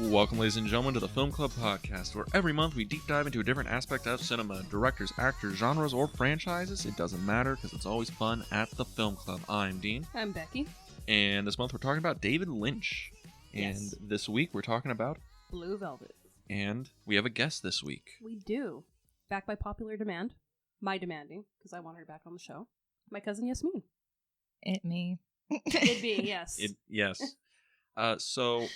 Welcome, ladies and gentlemen, to the Film Club Podcast, where every month we deep dive into a different aspect of cinema. Directors, actors, genres, or franchises, it doesn't matter because it's always fun at the Film Club. I'm Dean. I'm Becky. And this month we're talking about David Lynch. And Yes. this week we're talking about... Blue Velvet. And we have a guest this week. We do. Back by popular demand. My demanding, because I want her back on the show. My cousin Yasmin. It me. It'd be, yes. Yes. So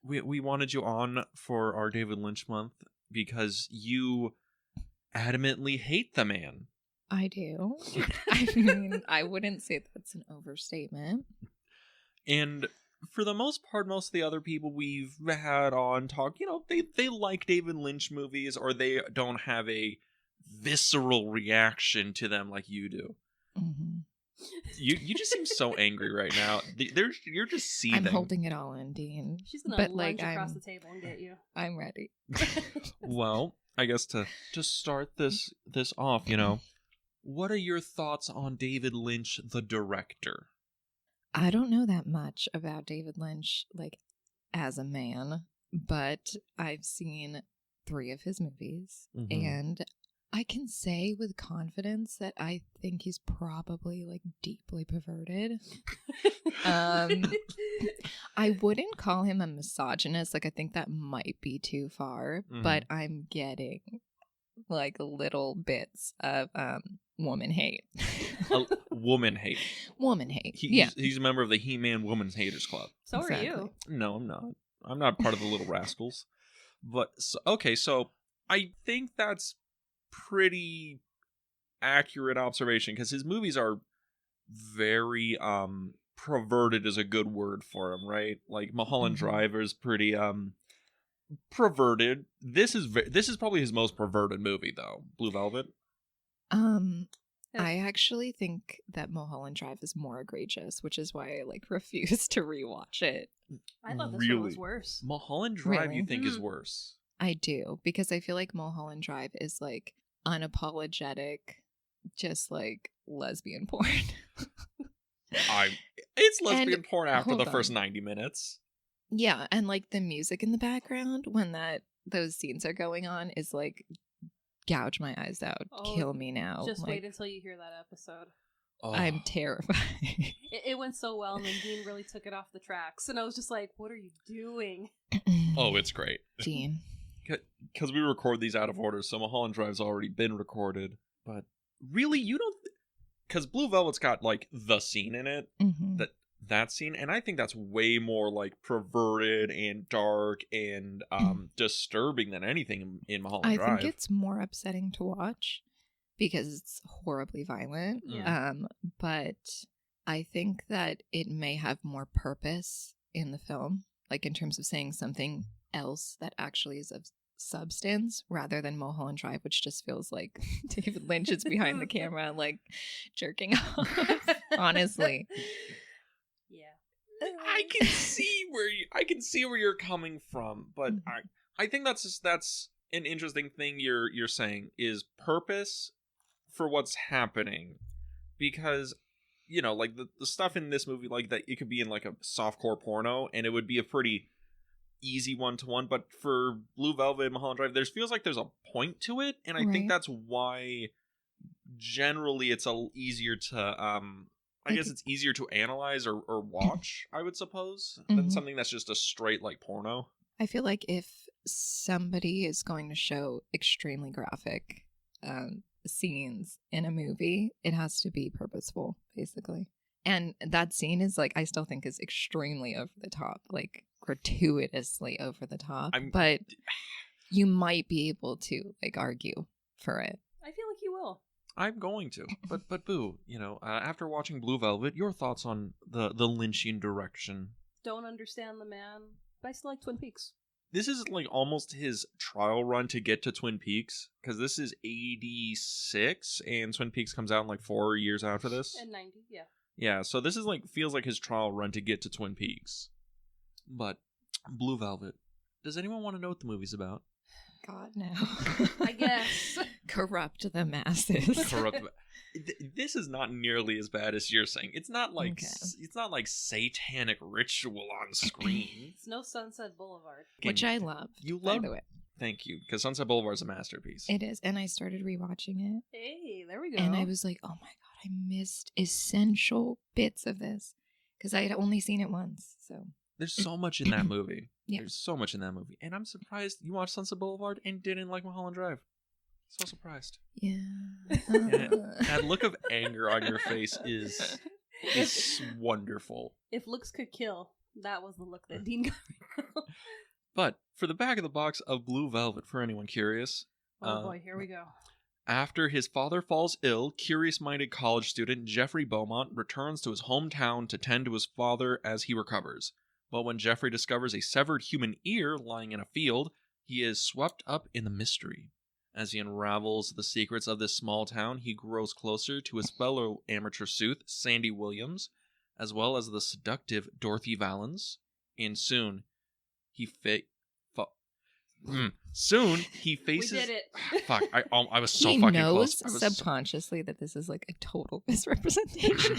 we wanted you on for our David Lynch month because you adamantly hate the man. I do. I mean, I wouldn't say that's an overstatement. And for the most part, most of the other people we've had on talk, they like David Lynch movies, or they don't have a visceral reaction to them like you do. Mm-hmm. You just seem so angry right now. You're just seething. I'm holding it all in, Dean. She's going to lunge across the table and get you. I'm ready. Well, I guess to start this off, what are your thoughts on David Lynch, the director? I don't know that much about David Lynch, as a man, but I've seen 3 of his movies, and I can say with confidence that I think he's probably, deeply perverted. I wouldn't call him a misogynist. I think that might be too far, but I'm getting, little bits of, woman hate. Woman hate. Woman hate. He's a member of the He-Man Women's Haters Club. So Exactly. are you. No, I'm not. I'm not part of the Little Rascals. But, so I think that's pretty accurate observation, because his movies are very, perverted is a good word for him, right? Like, Mulholland Drive is pretty, perverted. This is probably his most perverted movie, though. Blue Velvet. I actually think that Mulholland Drive is more egregious, which is why I refuse to rewatch it. I thought this one was worse. Mulholland Drive, Really? you think is worse? I do, because I feel like Mulholland Drive is unapologetic, just lesbian porn. It's lesbian porn after hold the first on. 90 minutes. Yeah, and the music in the background when those scenes are going on is gouge my eyes out, kill me now. Just wait until you hear that episode. Oh. I'm terrified. It went so well, and then Dean really took it off the tracks, and I was just like, what are you doing? Oh, it's great. Dean. Because we record these out of order, so Mulholland Drive's already been recorded. But really, you don't... Because Blue Velvet's got, the scene in it, that scene, and I think that's way more, perverted and dark and disturbing than anything in Mulholland Drive. I think it's more upsetting to watch because it's horribly violent. Yeah. But I think that it may have more purpose in the film, in terms of saying something else that actually is of substance, rather than Mulholland Drive, which just feels like David Lynch is behind the camera, jerking off. Honestly. Yeah. I can see where you're coming from, but I think that's an interesting thing you're saying is purpose for what's happening, because the stuff in this movie that it could be in a softcore porno and it would be a pretty easy 1-to-1, but for Blue Velvet and Mulholland Drive, feels like there's a point to it, and I think that's why generally it's easier to I guess it's easier to analyze or watch, I would suppose, than something that's just a straight porno. I feel like if somebody is going to show extremely graphic scenes in a movie, it has to be purposeful, basically. And that scene is I still think is extremely over the top, gratuitously over the top. But you might be able to argue for it. I feel like you will. I'm going to, but Boo, after watching Blue Velvet, your thoughts on the Lynchian direction? Don't understand the man, but I still like Twin Peaks. This is almost his trial run to get to Twin Peaks, because this is 86 and Twin Peaks comes out in 4 years after this. And 90, yeah. Yeah, so this is feels like his trial run to get to Twin Peaks. But Blue Velvet, does anyone want to know what the movie's about? God, no. I guess. Corrupt the masses. Corrupt. This is not nearly as bad as you're saying. It's not like Okay. it's not like satanic ritual on screen. It's no Sunset Boulevard. Which I love. You by love the way. Thank you, because Sunset Boulevard is a masterpiece. It is. And I started rewatching it. Hey, there we go. And I was like, oh my God, I missed essential bits of this. Because I had only seen it once. So There's so much in that movie. Yeah. There's so much in that movie. And I'm surprised you watched Sunset Boulevard and didn't like Mulholland Drive. So surprised. yeah. That look of anger on your face is wonderful. If looks could kill, that was the look that Dean got. But for the back of the box of Blue Velvet, for anyone curious. Oh boy, here we go. After his father falls ill, curious-minded college student Jeffrey Beaumont returns to his hometown to tend to his father as he recovers. But when Jeffrey discovers a severed human ear lying in a field, he is swept up in the mystery. As he unravels the secrets of this small town, he grows closer to his fellow amateur sleuth, Sandy Williams, as well as the seductive Dorthy Vallens, and soon he faces. We did it. Fuck! I was so he fucking knows close. I was subconsciously that this is like a total misrepresentation.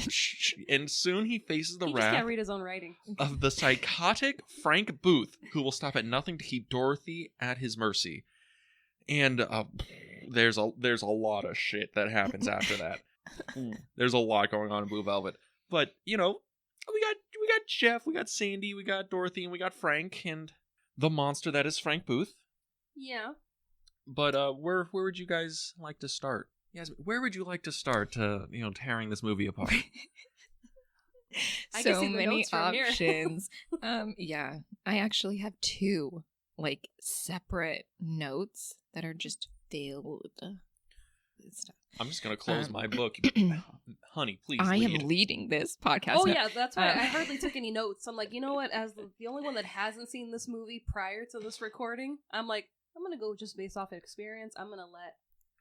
and soon he faces the He just wrath can't read his own writing. of the psychotic Frank Booth, who will stop at nothing to keep Dorothy at his mercy. And there's a lot of shit that happens after that. There's a lot going on in Blue Velvet, but we got Jeff, we got Sandy, we got Dorothy, and we got Frank, and the monster that is Frank Booth. Yeah. But where would you guys like to start? Yes, where would you like to start? Tearing this movie apart. I can So see the many notes from here. options. Yeah, I actually have two like separate notes that are just filled with stuff. I'm just gonna close my book, honey. Please. I lead. am leading this podcast. Oh now. yeah, that's why I hardly took any notes. I'm like, you know what? As the only one that hasn't seen this movie prior to this recording, I'm like, I'm gonna go just based off experience. I'm gonna let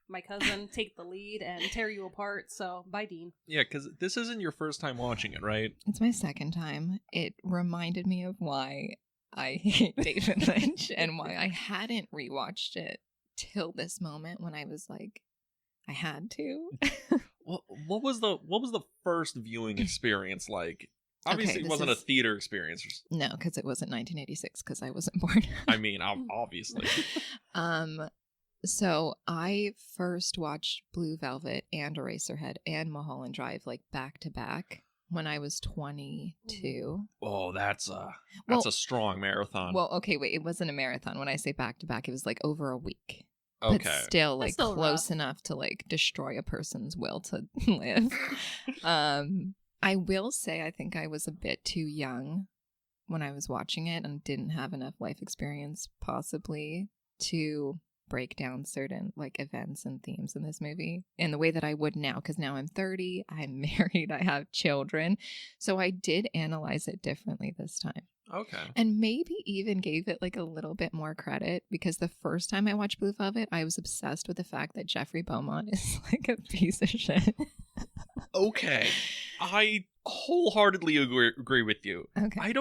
my cousin take the lead and tear you apart. So, bye, Dean. Yeah, because this isn't your first time watching it, right? It's my second time. It reminded me of why I hate David Lynch and why I hadn't rewatched it till this moment when I was like, I had to. What was the first viewing experience like? Obviously, Okay, it this wasn't a is- theater experience. No, because it wasn't 1986 because I wasn't born. I mean, obviously. So I first watched Blue Velvet and Eraserhead and Mulholland Drive like back to back when I was 22. Oh, that's a Well- strong marathon. Well, okay, wait, it wasn't a marathon. When I say back to back, it was like over a week. okay. But still That's like still close rough. enough to like destroy a person's will to live. I will say I think I was a bit too young when I was watching it and didn't have enough life experience possibly to break down certain like events and themes in this movie in the way that I would now, because now I'm 30, I'm married, I have children. So I did analyze it differently this time. Okay. And maybe even gave it like a little bit more credit, because the first time I watched Blue Velvet, I was obsessed with the fact that Jeffrey Beaumont is like a piece of shit. Okay. I wholeheartedly agree with you. Okay. I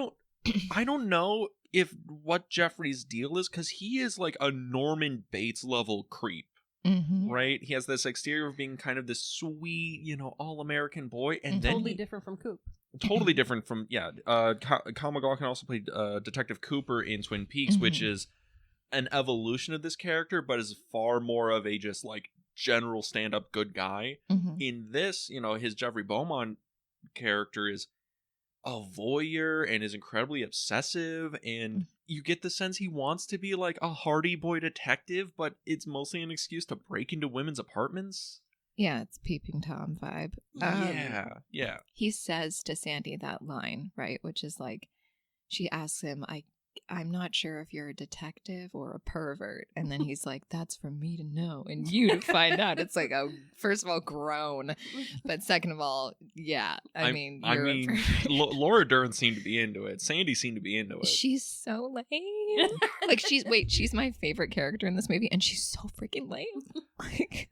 don't know if what Jeffrey's deal is, because he is like a Norman Bates level creep, Mm-hmm. right? He has this exterior of being kind of this sweet, all-American boy, and then Totally different from Coop. totally different from Kyle MacLachlan also played Detective Cooper in Twin Peaks, which is an evolution of this character, but is far more of a just like general stand-up good guy. Mm-hmm. In this, his Jeffrey Beaumont character is a voyeur and is incredibly obsessive, and you get the sense he wants to be like a Hardy Boy detective, but it's mostly an excuse to break into women's apartments. Yeah, it's Peeping Tom vibe. Yeah. He says to Sandy that line, right? Which is like, she asks him, I'm not sure if you're a detective or a pervert. And then he's like, that's for me to know and you to find out. It's like, first of all, grown. But second of all, yeah. I mean, you're a pervert. Laura Dern seemed to be into it. Sandy seemed to be into it. She's so lame. Like, she's my favorite character in this movie, and she's so freaking lame. Like,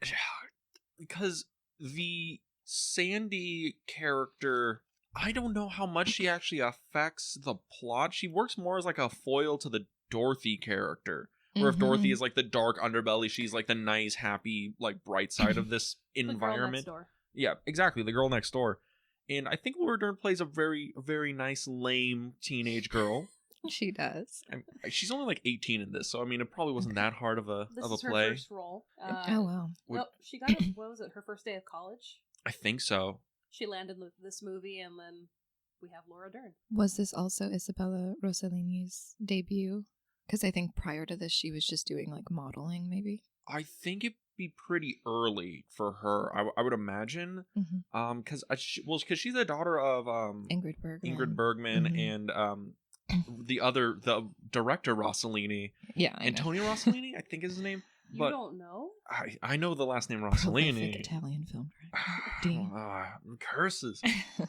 because the Sandy character, I don't know how much she actually affects the plot. She works more as like a foil to the Dorothy character, Or if Dorothy is like the dark underbelly, she's like the nice, happy, like bright side of this The girl environment. next door. Yeah, exactly. The girl next door. And I think Laura Dern plays a very, very nice, lame teenage girl. She does. She's only like 18 in this, so I mean, it probably wasn't that hard of a This of a is play. her first role. Oh, wow. No, she got it. What was it? Her first day of college. I think so. She landed with this movie, and then we have Laura Dern. Was this also Isabella Rossellini's debut? Because I think prior to this, she was just doing like modeling, maybe. I think it'd be pretty early for her. I would imagine. Because because she's the daughter of Ingrid Bergman. Ingrid Bergman and the director Rossellini. Yeah, Antonio Rossellini, I think is his name. You But don't know? I know the last name Prolific Rossellini. Italian film director. Curses.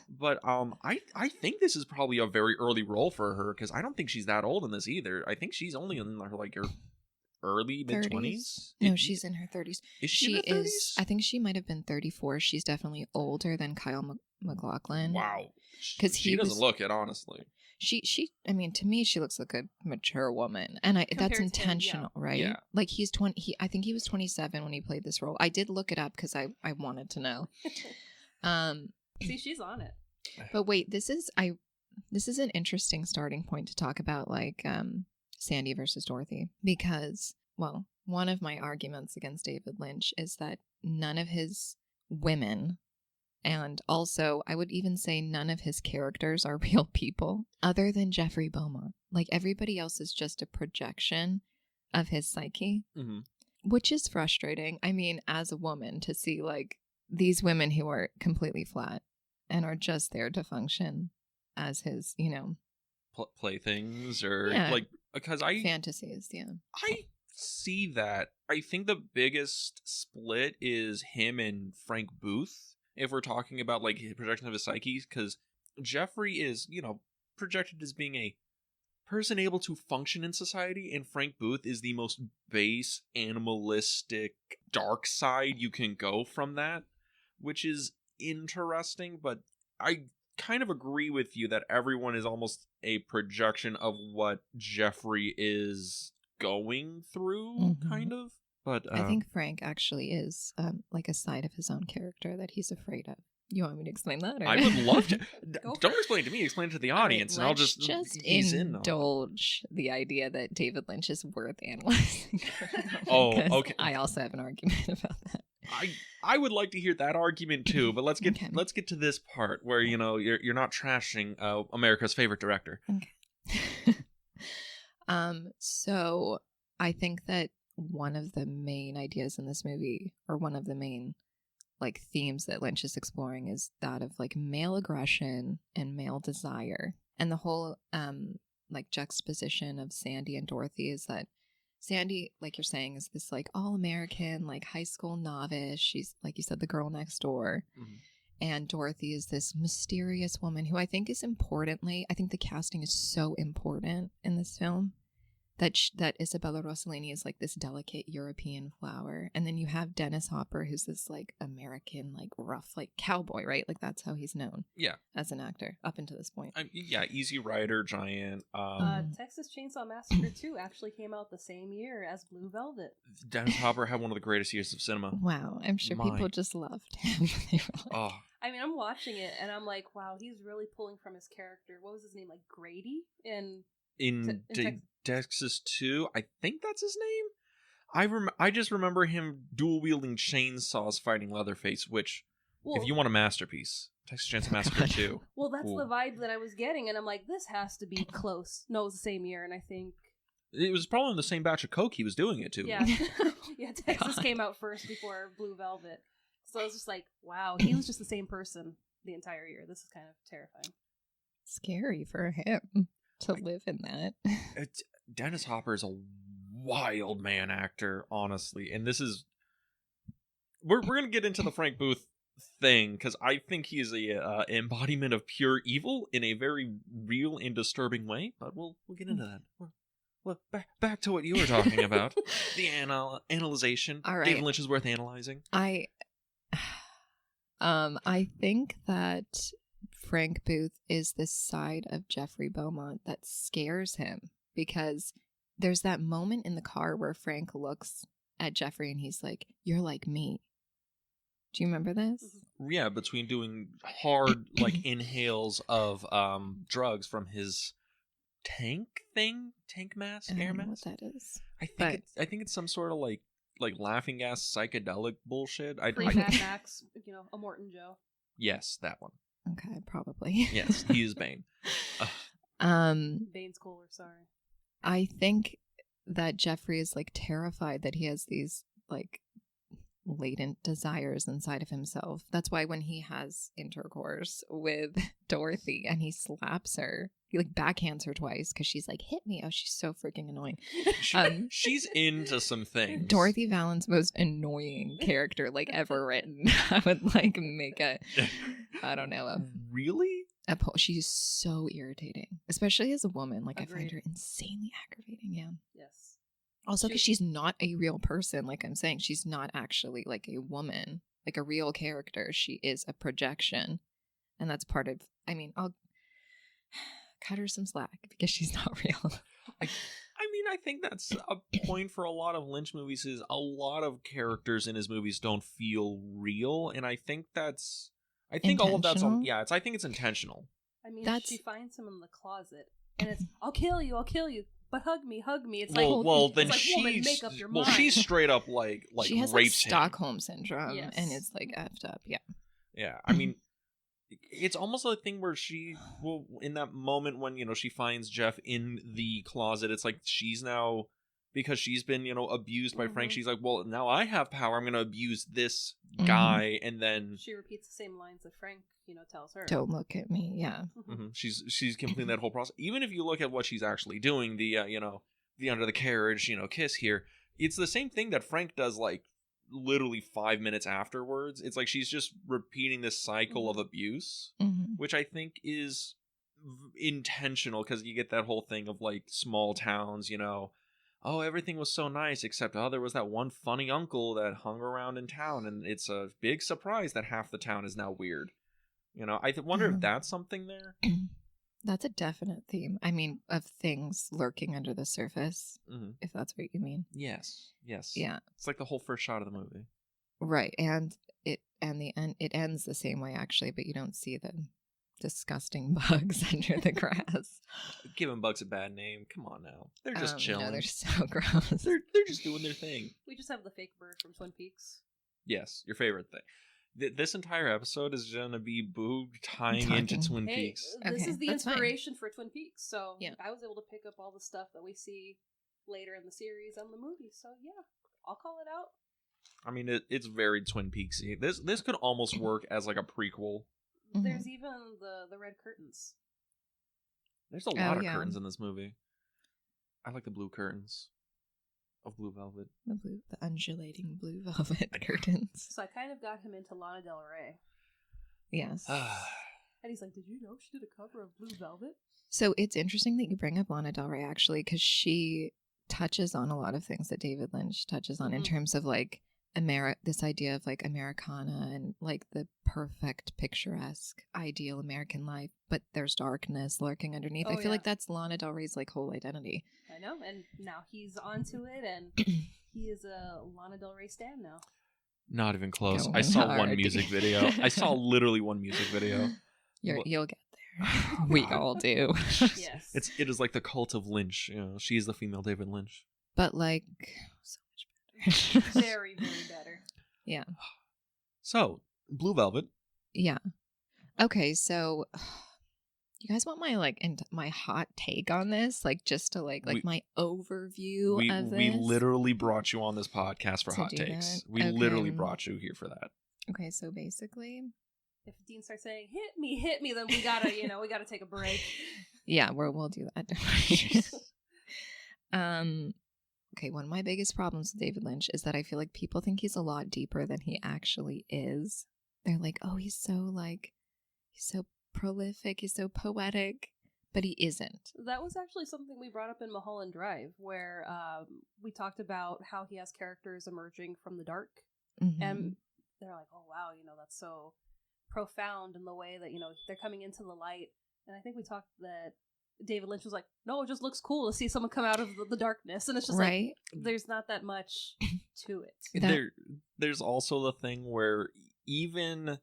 But I think this is probably a very early role for her because I don't think she's that old in this either. I think she's only in her like her early mid-20s. No, she's in her 30s. Is she in her 30s? is. I think she might have been 34. She's definitely older than Kyle MacLachlan. Wow. 'Cause she doesn't look it, honestly. She I mean, to me she looks like a mature woman, and Compared that's to him, intentional, right? Yeah. Like he's 20. I think he was 27 when he played this role. I did look it up because I wanted to know. See, she's on it. But wait, this is an interesting starting point to talk about like Sandy versus Dorothy, because well, one of my arguments against David Lynch is that none of his women, and also I would even say none of his characters, are real people other than Jeffrey Beaumont. Like everybody else is just a projection of his psyche, which is frustrating. I mean, as a woman, to see like these women who are completely flat and are just there to function as his, Playthings or Yeah. like because fantasies. Yeah. I see that. I think the biggest split is him and Frank Booth. If we're talking about like projection of his psyche, because Jeffrey is, projected as being a person able to function in society, and Frank Booth is the most base, animalistic, dark side you can go from that, which is interesting, but I kind of agree with you that everyone is almost a projection of what Jeffrey is going through, kind of. But I think Frank actually is like a side of his own character that he's afraid of. You want me to explain that? Or I would love to. Don't explain it to me. Explain it to the audience, and I'll just indulge the idea that David Lynch is worth analyzing. Okay. I also have an argument about that. I would like to hear that argument too, but let's get to this part where you're not trashing America's favorite director. Okay. So I think that one of the main ideas in this movie, or one of the main like themes that Lynch is exploring, is that of like male aggression and male desire. And the whole like juxtaposition of Sandy and Dorothy is that Sandy, like you're saying, is this like all-American, like high school novice. She's, like you said, the girl next door. And Dorothy is this mysterious woman who I think is importantly, I think the casting is so important in this film. That Isabella Rossellini is like this delicate European flower. And then you have Dennis Hopper, who's this like American, like rough, like cowboy, right? Like that's how he's known. Yeah. As an actor up until this point. Easy Rider, Giant. Texas Chainsaw Massacre 2 actually came out the same year as Blue Velvet. Dennis Hopper had one of the greatest years of cinema. Wow. I'm sure people just loved him. I mean, I'm watching it and I'm like, wow, he's really pulling from his character. What was his name? Like Grady in Texas 2, I think that's his name. I just remember him dual wielding chainsaws fighting Leatherface, which, if you want a masterpiece, Texas Chainsaw Massacre 2. Well, that's the vibe that I was getting, and I'm like, this has to be close. No, it was the same year, and I think it was probably in the same batch of Coke he was doing it to. Yeah, Texas came out first before Blue Velvet, so I was just like, wow, he was just the same person the entire year. This is kind of terrifying. Scary for him to live in that. Dennis Hopper is a wild man actor, honestly, and this is we're gonna get into the Frank Booth thing because I think he is a embodiment of pure evil in a very real and disturbing way. But we'll get into that. Well, back to what you were talking about, the analyzation. All right. David Lynch is worth analyzing. I think that Frank Booth is this side of Jeffrey Beaumont that scares him, because there's that moment in the car where Frank looks at Jeffrey and he's like, "You're like me." Do you remember this? Yeah, between doing hard like inhales of drugs from his tank mask, I air don't know mask. what that is. I think it's some sort of like laughing gas psychedelic bullshit. Mad Max, a Morton Joe. Yes, that one. Okay, probably. Yes, he is Bane. Bane's cooler, sorry. I think that Jeffrey is like terrified that he has these like latent desires inside of himself. That's why when he has intercourse with Dorothy and he slaps her, he like backhands her twice because she's like, "Hit me." Oh, she's so freaking annoying. She's into some things. Dorothy Vallens' most annoying character like ever written. I would like make I don't know. Really? She's so irritating, especially as a woman. Like, Agreed. I find her insanely aggravating. Yeah. Yes. Also, because she's not a real person. Like I'm saying, she's not actually like a woman, like a real character. She is a projection. And that's part of, I mean, I'll cut her some slack because she's not real. I think that's a point for a lot of Lynch movies is a lot of characters in his movies don't feel real. And I think all of that's, I think it's intentional. I mean, she finds him in the closet and it's, I'll kill you. But hug me. It's woman, make up your mind. She's straight up like she has rapes like Stockholm syndrome, yes. and it's like effed up. Yeah. Yeah, I mean, it's almost a thing where in that moment when she finds Jeff in the closet, it's like she's now, because she's been abused by Frank. She's like, well, now I have power. I'm gonna abuse this guy, and then she repeats the same lines that Frank tells her. Don't look at me. Yeah. She's completing that whole process. Even if you look at what she's actually doing, the the under the carriage kiss here, it's the same thing that Frank does like literally 5 minutes afterwards. It's like she's just repeating this cycle of abuse, which I think is intentional, because you get that whole thing of like small towns, oh, everything was so nice except there was that one funny uncle that hung around in town, and it's a big surprise that half the town is now weird. I wonder if that's something there. That's a definite theme. I mean, of things lurking under the surface, if that's what you mean. Yes. Yeah. It's like the whole first shot of the movie. Right, and it ends the same way actually, but you don't see the disgusting bugs under the grass. Giving bugs a bad name. Come on now. They're just chilling. No, they're so gross. They're just doing their thing. We just have the fake bird from Twin Peaks. Yes, your favorite thing. This entire episode is going to be Boo tying into Twin Peaks. This is the that's inspiration for Twin Peaks, so yeah. I was able to pick up all the stuff that we see later in the series and the movie, so yeah, I'll call it out. I mean, it's very Twin Peaksy. This could almost work as like a prequel. There's even the red curtains. There's a lot of curtains in this movie. I like the blue curtains of blue velvet. The undulating blue velvet curtains. So I kind of got him into Lana Del Rey. Yes. And he's like, did you know she did a cover of Blue Velvet? So it's interesting that you bring up Lana Del Rey, actually, because she touches on a lot of things that David Lynch touches on in terms of like this idea of like Americana and like the perfect picturesque ideal American life, but there's darkness lurking underneath. I feel like that's Lana Del Rey's like whole identity. I know, and now he's onto it, and he is a Lana Del Rey stan now. Not even close. I saw one music video. I saw literally one music video. You'll get there. We all do. Yes. It is like the cult of Lynch. She is the female David Lynch. But like so much better. Very, very better. Yeah. So, Blue Velvet. Yeah. Okay, so you guys want my my hot take on this? Like just to my overview of this? We literally brought you on this podcast for hot takes. We literally brought you here for that. Okay, so basically, if Dean starts saying hit me, then we gotta we gotta take a break. Yeah, we'll do that. Okay, one of my biggest problems with David Lynch is that I feel like people think he's a lot deeper than he actually is. They're like, oh, he's so prolific, he's so poetic, but he isn't. That was actually something we brought up in Mulholland Drive, where we talked about how he has characters emerging from the dark, and they're like, oh wow, that's so profound in the way that they're coming into the light. And I think we talked that David Lynch was like, no, it just looks cool to see someone come out of the darkness, and it's just Right. like there's not that much to it. There's also the thing where even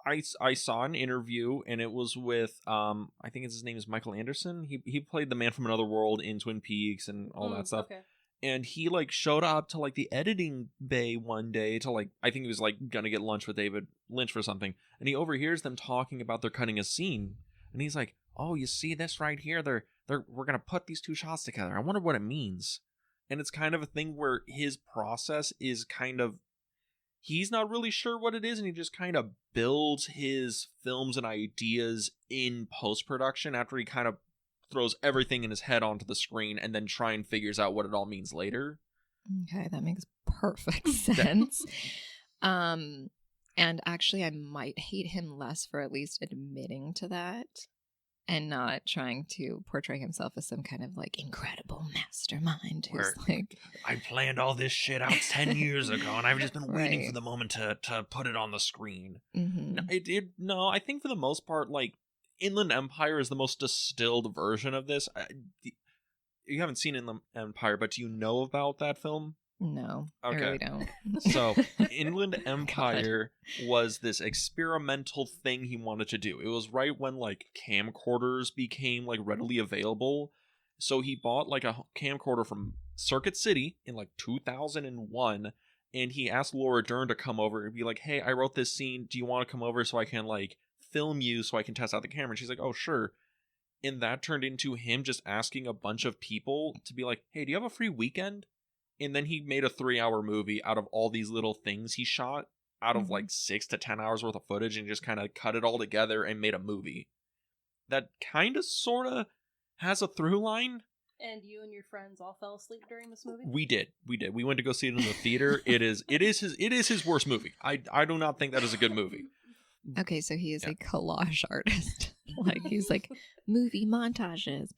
I saw an interview, and it was with I think his name is Michael Anderson. He played the man from another world in Twin Peaks and all that stuff. Okay. And he like showed up to like the editing bay one day to like, I think he was like gonna get lunch with David Lynch for something, and he overhears them talking about they're cutting a scene, and he's like, "Oh, you see this right here? We're gonna put these two shots together. I wonder what it means." And it's kind of a thing where his process is kind of, he's not really sure what it is, and he just kind of builds his films and ideas in post-production after he kind of throws everything in his head onto the screen and then try and figures out what it all means later. Okay, that makes perfect sense. And actually, I might hate him less for at least admitting to that and not trying to portray himself as some kind of like incredible mastermind who's like, I planned all this shit out 10 years ago, and I've just been waiting for the moment to put it on the screen. No, I think for the most part, like, Inland Empire is the most distilled version of this. You haven't seen Inland Empire, but do you know about that film? No, okay. I really don't. So, Inland Empire was this experimental thing he wanted to do. It was right when, like, camcorders became, like, readily available. So he bought, like, a camcorder from Circuit City in, like, 2001, and he asked Laura Dern to come over and be like, hey, I wrote this scene. Do you want to come over so I can, like, film you so I can test out the camera? And she's like, oh, sure. And that turned into him just asking a bunch of people to be like, hey, do you have a free weekend? And then he made a 3-hour movie out of all these little things he shot out of like 6 to 10 hours worth of footage, and just kind of cut it all together and made a movie that kind of sort of has a through line. And you and your friends all fell asleep during this movie? We did. We went to go see it in the theater. It is his worst movie. I do not think that is a good movie. Okay, so he is a collage artist. Like, he's like movie montages.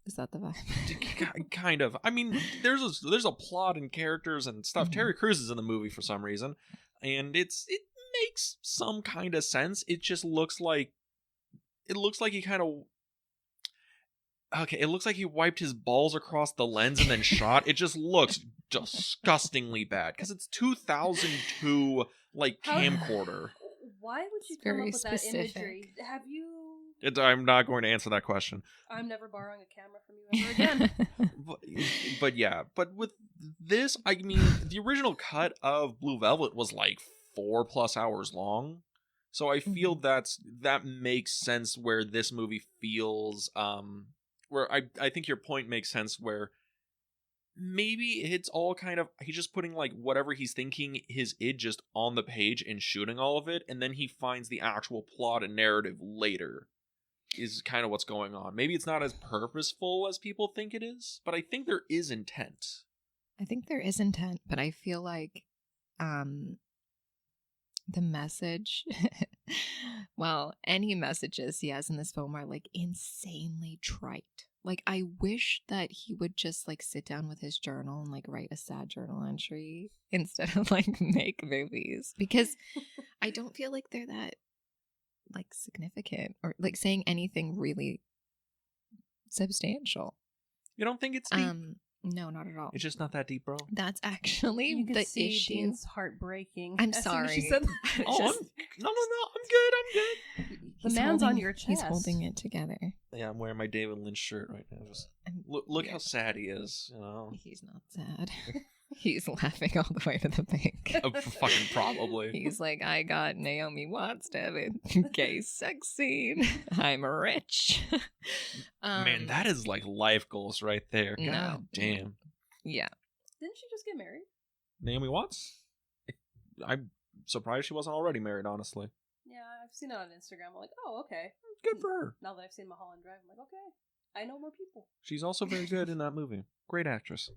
Is that the vibe? Kind of. I mean, there's a plot and characters and stuff. Terry Crews is in the movie for some reason, and it makes some kind of sense. It just looks like he kind of, okay, it looks like he wiped his balls across the lens and then shot. It just looks disgustingly bad because it's 2002 like camcorder. Why would you come up with that imagery? Have you? I'm not going to answer that question. I'm never borrowing a camera from you ever again. but yeah, but with this, I mean, the original cut of Blue Velvet was like 4+ hours long. So I feel that makes sense where this movie feels, where I think your point makes sense where maybe it's all kind of, he's just putting like whatever he's thinking his id just on the page and shooting all of it, and then he finds the actual plot and narrative later is kind of what's going on. Maybe it's not as purposeful as people think it is, but I think there is intent. I think there is intent, but I feel like the message, well, any messages he has in this film are like insanely trite. Like, I wish that he would just like sit down with his journal and like write a sad journal entry instead of like make movies, because I don't feel like they're that like significant or like saying anything really substantial. You don't think it's deep? No, not at all. It's just not that deep, bro. That's actually you can the see issue. Dean's heartbreaking. I'm sorry. She said that. No, I'm good. The man's on your chest. He's holding it together. Yeah, I'm wearing my David Lynch shirt right now. Just look how sad he is. You know, he's not sad. He's laughing all the way to the bank. Fucking probably. He's like, I got Naomi Watts to have a gay sex scene. I'm rich. Man, that is like life goals right there. God damn. Yeah. Didn't she just get married? Naomi Watts? I'm surprised she wasn't already married, honestly. Yeah, I've seen it on Instagram. I'm like, oh, okay. Good for her. Now that I've seen Mulholland Drive, I'm like, okay, I know more people. She's also very good in that movie. Great actress.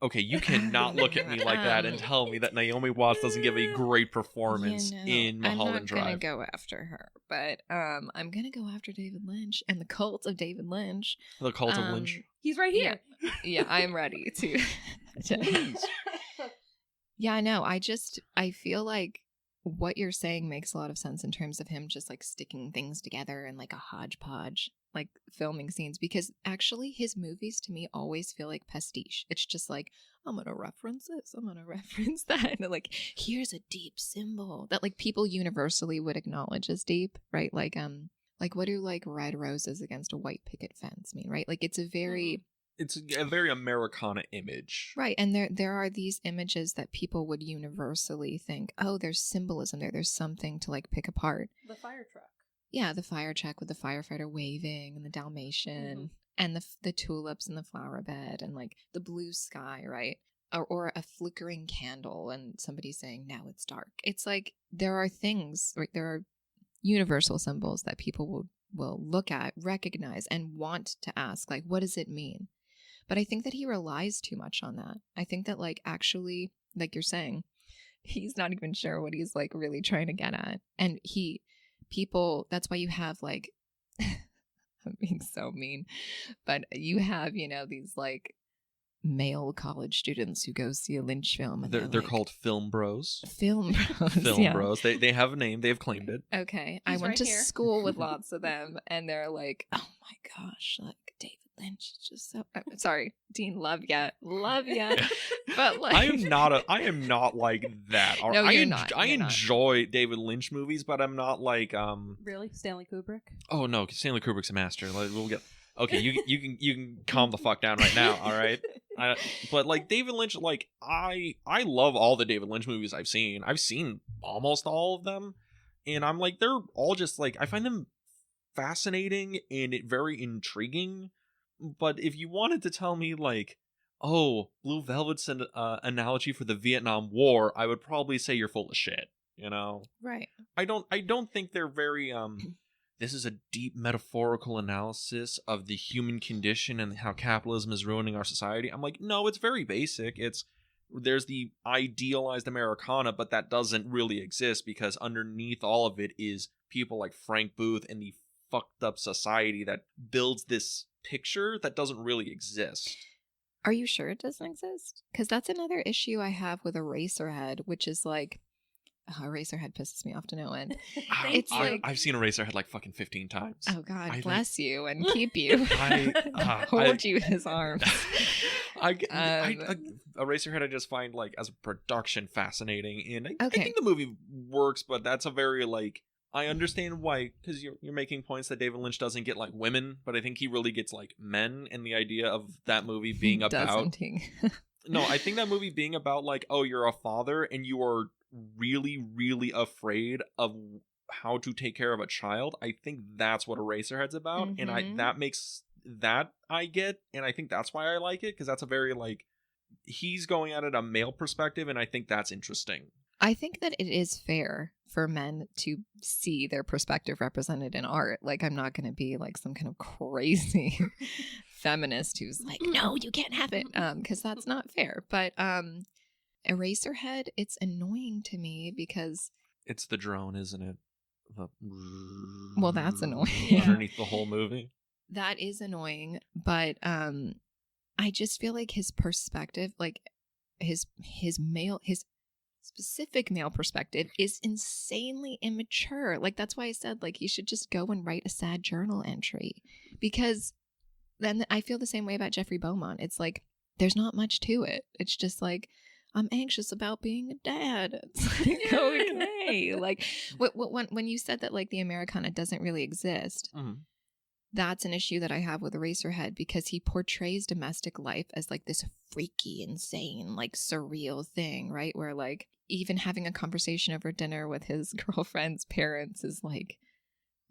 Okay, you cannot look at me like that and tell me that Naomi Watts doesn't give a great performance in Mulholland Drive. I'm not going to go after her, but I'm going to go after David Lynch and the cult of David Lynch. The cult of Lynch? He's right here. Yeah, I'm ready to Yeah, I know. I feel like what you're saying makes a lot of sense in terms of him just like sticking things together in like a hodgepodge like filming scenes, because actually his movies to me always feel like pastiche. It's just like, I'm gonna reference this, I'm gonna reference that, and like, here's a deep symbol that like people universally would acknowledge as deep, right? Like what do like red roses against a white picket fence mean, right? Like it's a very Americana image, right, and there are these images that people would universally think, oh, there's symbolism there, there's something to like pick apart. The fire truck. Yeah, the fire truck with the firefighter waving and the Dalmatian and the tulips and the flower bed and like the blue sky, right? Or a flickering candle and somebody saying, now it's dark. It's like there are things, right? There are universal symbols that people will look at, recognize, and want to ask, like, what does it mean? But I think that he relies too much on that. I think that like actually, like you're saying, he's not even sure what he's like really trying to get at. And that's why you have like, I'm being so mean, but you have, these like male college students who go see a Lynch film. And they're like, called film bros. Film bros. Film bros. They have a name. They've claimed it. Okay. I went to school with lots of them, and they're like, oh my gosh, like David Lynch is just so. Sorry, Dean, love ya. But like, I am not like that. No, you're not. I enjoy David Lynch movies, but I'm not like Really, Stanley Kubrick? Oh no, Stanley Kubrick's a master. Like, we'll get. Okay, you can calm the fuck down right now, all right? But like David Lynch, like I love all the David Lynch movies I've seen. I've seen almost all of them, and I'm like, they're all just like, I find them fascinating and very intriguing. But if you wanted to tell me like, oh, Blue Velvet's an analogy for the Vietnam War, I would probably say you're full of shit. Right? I don't think they're very This is a deep metaphorical analysis of the human condition and how capitalism is ruining our society. I'm like, no, it's very basic. There's the idealized Americana, but that doesn't really exist because underneath all of it is people like Frank Booth and the fucked up society that builds this picture that doesn't really exist. Are you sure it doesn't exist? Because that's another issue I have with Eraserhead, which is like, Eraserhead pisses me off to no end. It's like, I've seen Eraserhead like fucking 15 times. Oh God, bless you and keep you. Hold you in his arms. Eraserhead I just find like as a production fascinating, and I think the movie works, but that's a very like, I understand why, because you're making points that David Lynch doesn't get like women, but I think he really gets like men, and the idea of that movie being about. Doesn't he? No, I think that movie being about like, oh, you're a father and you are really, really afraid of how to take care of a child. I think that's what Eraserhead's about, and I get, and I think that's why I like it, because that's a very like, he's going at it a male perspective, and I think that's interesting. I think that it is fair for men to see their perspective represented in art. Like, I'm not going to be like some kind of crazy feminist who's like, no, you can't have it, because that's not fair. But Eraserhead, it's annoying to me because it's the drone, isn't it? Well, that's annoying. Underneath the whole movie. That is annoying, but I just feel like his perspective, like his specific male perspective, is insanely immature. Like, that's why I said like he should just go and write a sad journal entry, because then I feel the same way about Jeffrey Beaumont. It's like there's not much to it. It's just like, I'm anxious about being a dad. It's like, okay. Like when you said that like the Americana doesn't really exist, that's an issue that I have with Eraserhead, because he portrays domestic life as like this freaky, insane, like surreal thing, right? Where like even having a conversation over dinner with his girlfriend's parents is like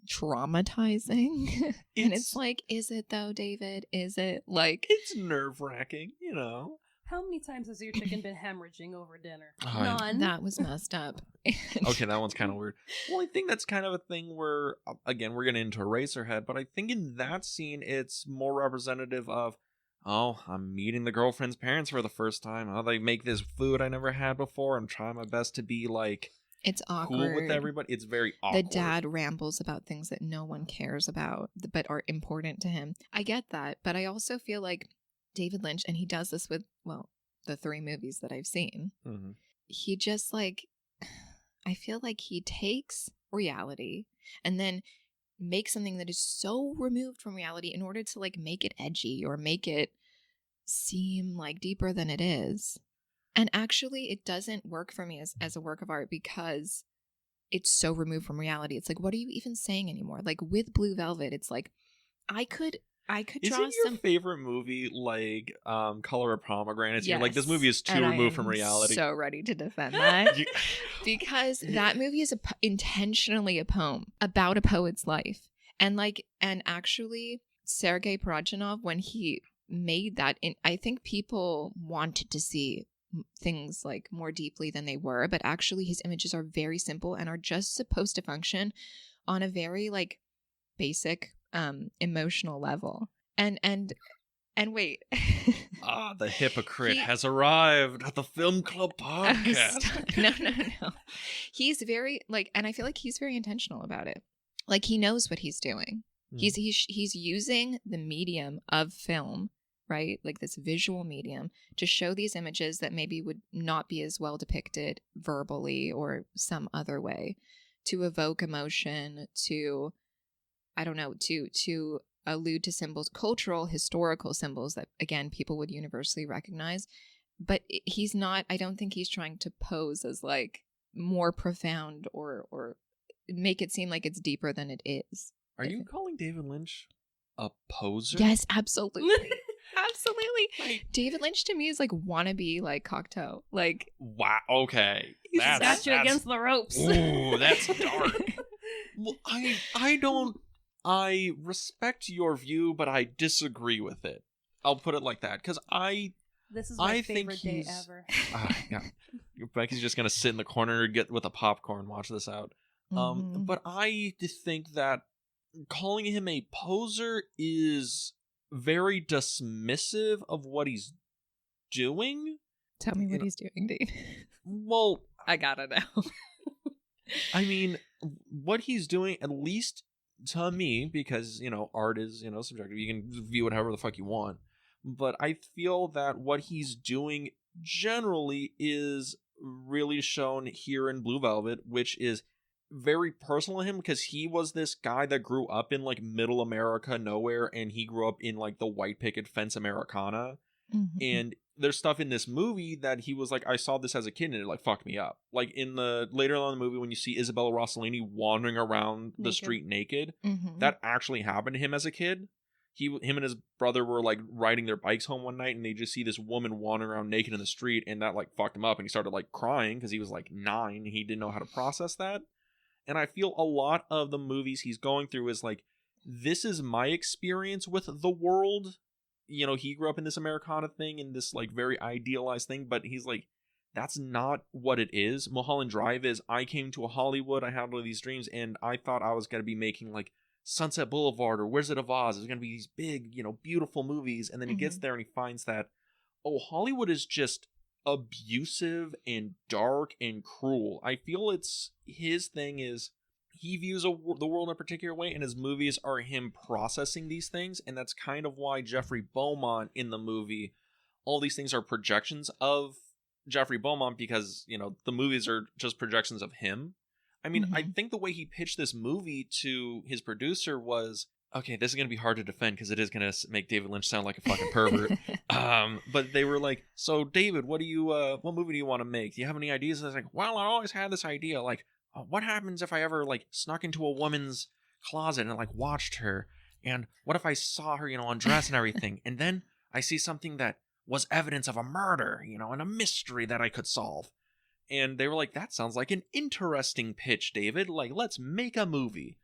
traumatizing. And it's like, is it though, David? Is it like... It's nerve-wracking, How many times has your chicken been hemorrhaging over dinner? None. That was messed up. Okay, that one's kind of weird. Well, I think that's kind of a thing where, again, we're getting into Eraserhead, but I think in that scene, it's more representative of, oh, I'm meeting the girlfriend's parents for the first time. Oh, they make this food I never had before. I'm trying my best to be, like, it's awkward. Cool with everybody. It's very awkward. The dad rambles about things that no one cares about, but are important to him. I get that, but I also feel like David Lynch, and he does this with, well, the 3 movies that I've seen, he just like, I feel like he takes reality and then make something that is so removed from reality in order to like make it edgy or make it seem like deeper than it is. And actually it doesn't work for me as a work of art because it's so removed from reality. It's like, what are you even saying anymore? Like with Blue Velvet, it's like I could draw Isn't your favorite movie like Color of Pomegranates? Yes. You're like, this movie is too removed from reality. So ready to defend that because that movie is intentionally a poem about a poet's life, and actually Sergei Parajanov, when he made that, I think people wanted to see things like more deeply than they were, but actually his images are very simple and are just supposed to function on a very like basic emotional level. And wait. The hypocrite has arrived at the Film Club podcast. No. He's very like, and I feel like he's very intentional about it. Like he knows what he's doing. He's using the medium of film, right? Like this visual medium to show these images that maybe would not be as well depicted verbally or some other way, to evoke emotion, to, I don't know, to allude to symbols, cultural, historical symbols that, again, people would universally recognize. But he's not, I don't think he's trying to pose as like more profound or make it seem like it's deeper than it is. Are you calling David Lynch a poser? Yes, absolutely. Absolutely. David Lynch to me is like wannabe like Cocteau. Like, wow, okay. He's got you against the ropes. Ooh, that's dark. Well, I respect your view, but I disagree with it. I'll put it like that, because this is my favorite day ever. Yeah. Becky's just gonna sit in the corner and get with a popcorn, watch this out. But I think that calling him a poser is very dismissive of what he's doing. Tell me what he's doing, Dave. Well, I gotta know. I mean, what he's doing, at least to me, because, art is, subjective. You can view it however the fuck you want. But I feel that what he's doing generally is really shown here in Blue Velvet, which is very personal to him, because he was this guy that grew up in like middle America nowhere, and he grew up in like the white picket fence Americana. And there's stuff in this movie that he was like, I saw this as a kid and it like fucked me up. Like in the later on in the movie, when you see Isabella Rossellini wandering around the street naked, that actually happened to him as a kid. Him and his brother were like riding their bikes home one night, and they just see this woman wandering around naked in the street, and that like fucked him up, and he started like crying because he was like 9 and he didn't know how to process that. And I feel a lot of the movies he's going through is like, this is my experience with the world. He grew up in this Americana thing and this like very idealized thing, but he's like, that's not what it is. Mulholland Drive is, I came to Hollywood, I had all these dreams, and I thought I was going to be making like Sunset Boulevard or Wizard of Oz. It was going to be these big, beautiful movies. And then he gets there and he finds that, oh, Hollywood is just abusive and dark and cruel. I feel it's his thing is he views the world in a particular way, and his movies are him processing these things. And that's kind of why Jeffrey Beaumont in the movie, all these things are projections of Jeffrey Beaumont, because the movies are just projections of him. I mean, I think the way he pitched this movie to his producer was, okay, this is going to be hard to defend because it is going to make David Lynch sound like a fucking pervert. But they were like, so David, what movie do you want to make? Do you have any ideas? And I was like, well, I always had this idea. Like, what happens if I ever like snuck into a woman's closet and like watched her? And what if I saw her, undress and everything? And then I see something that was evidence of a murder, and a mystery that I could solve. And they were like, that sounds like an interesting pitch, David. Like, let's make a movie.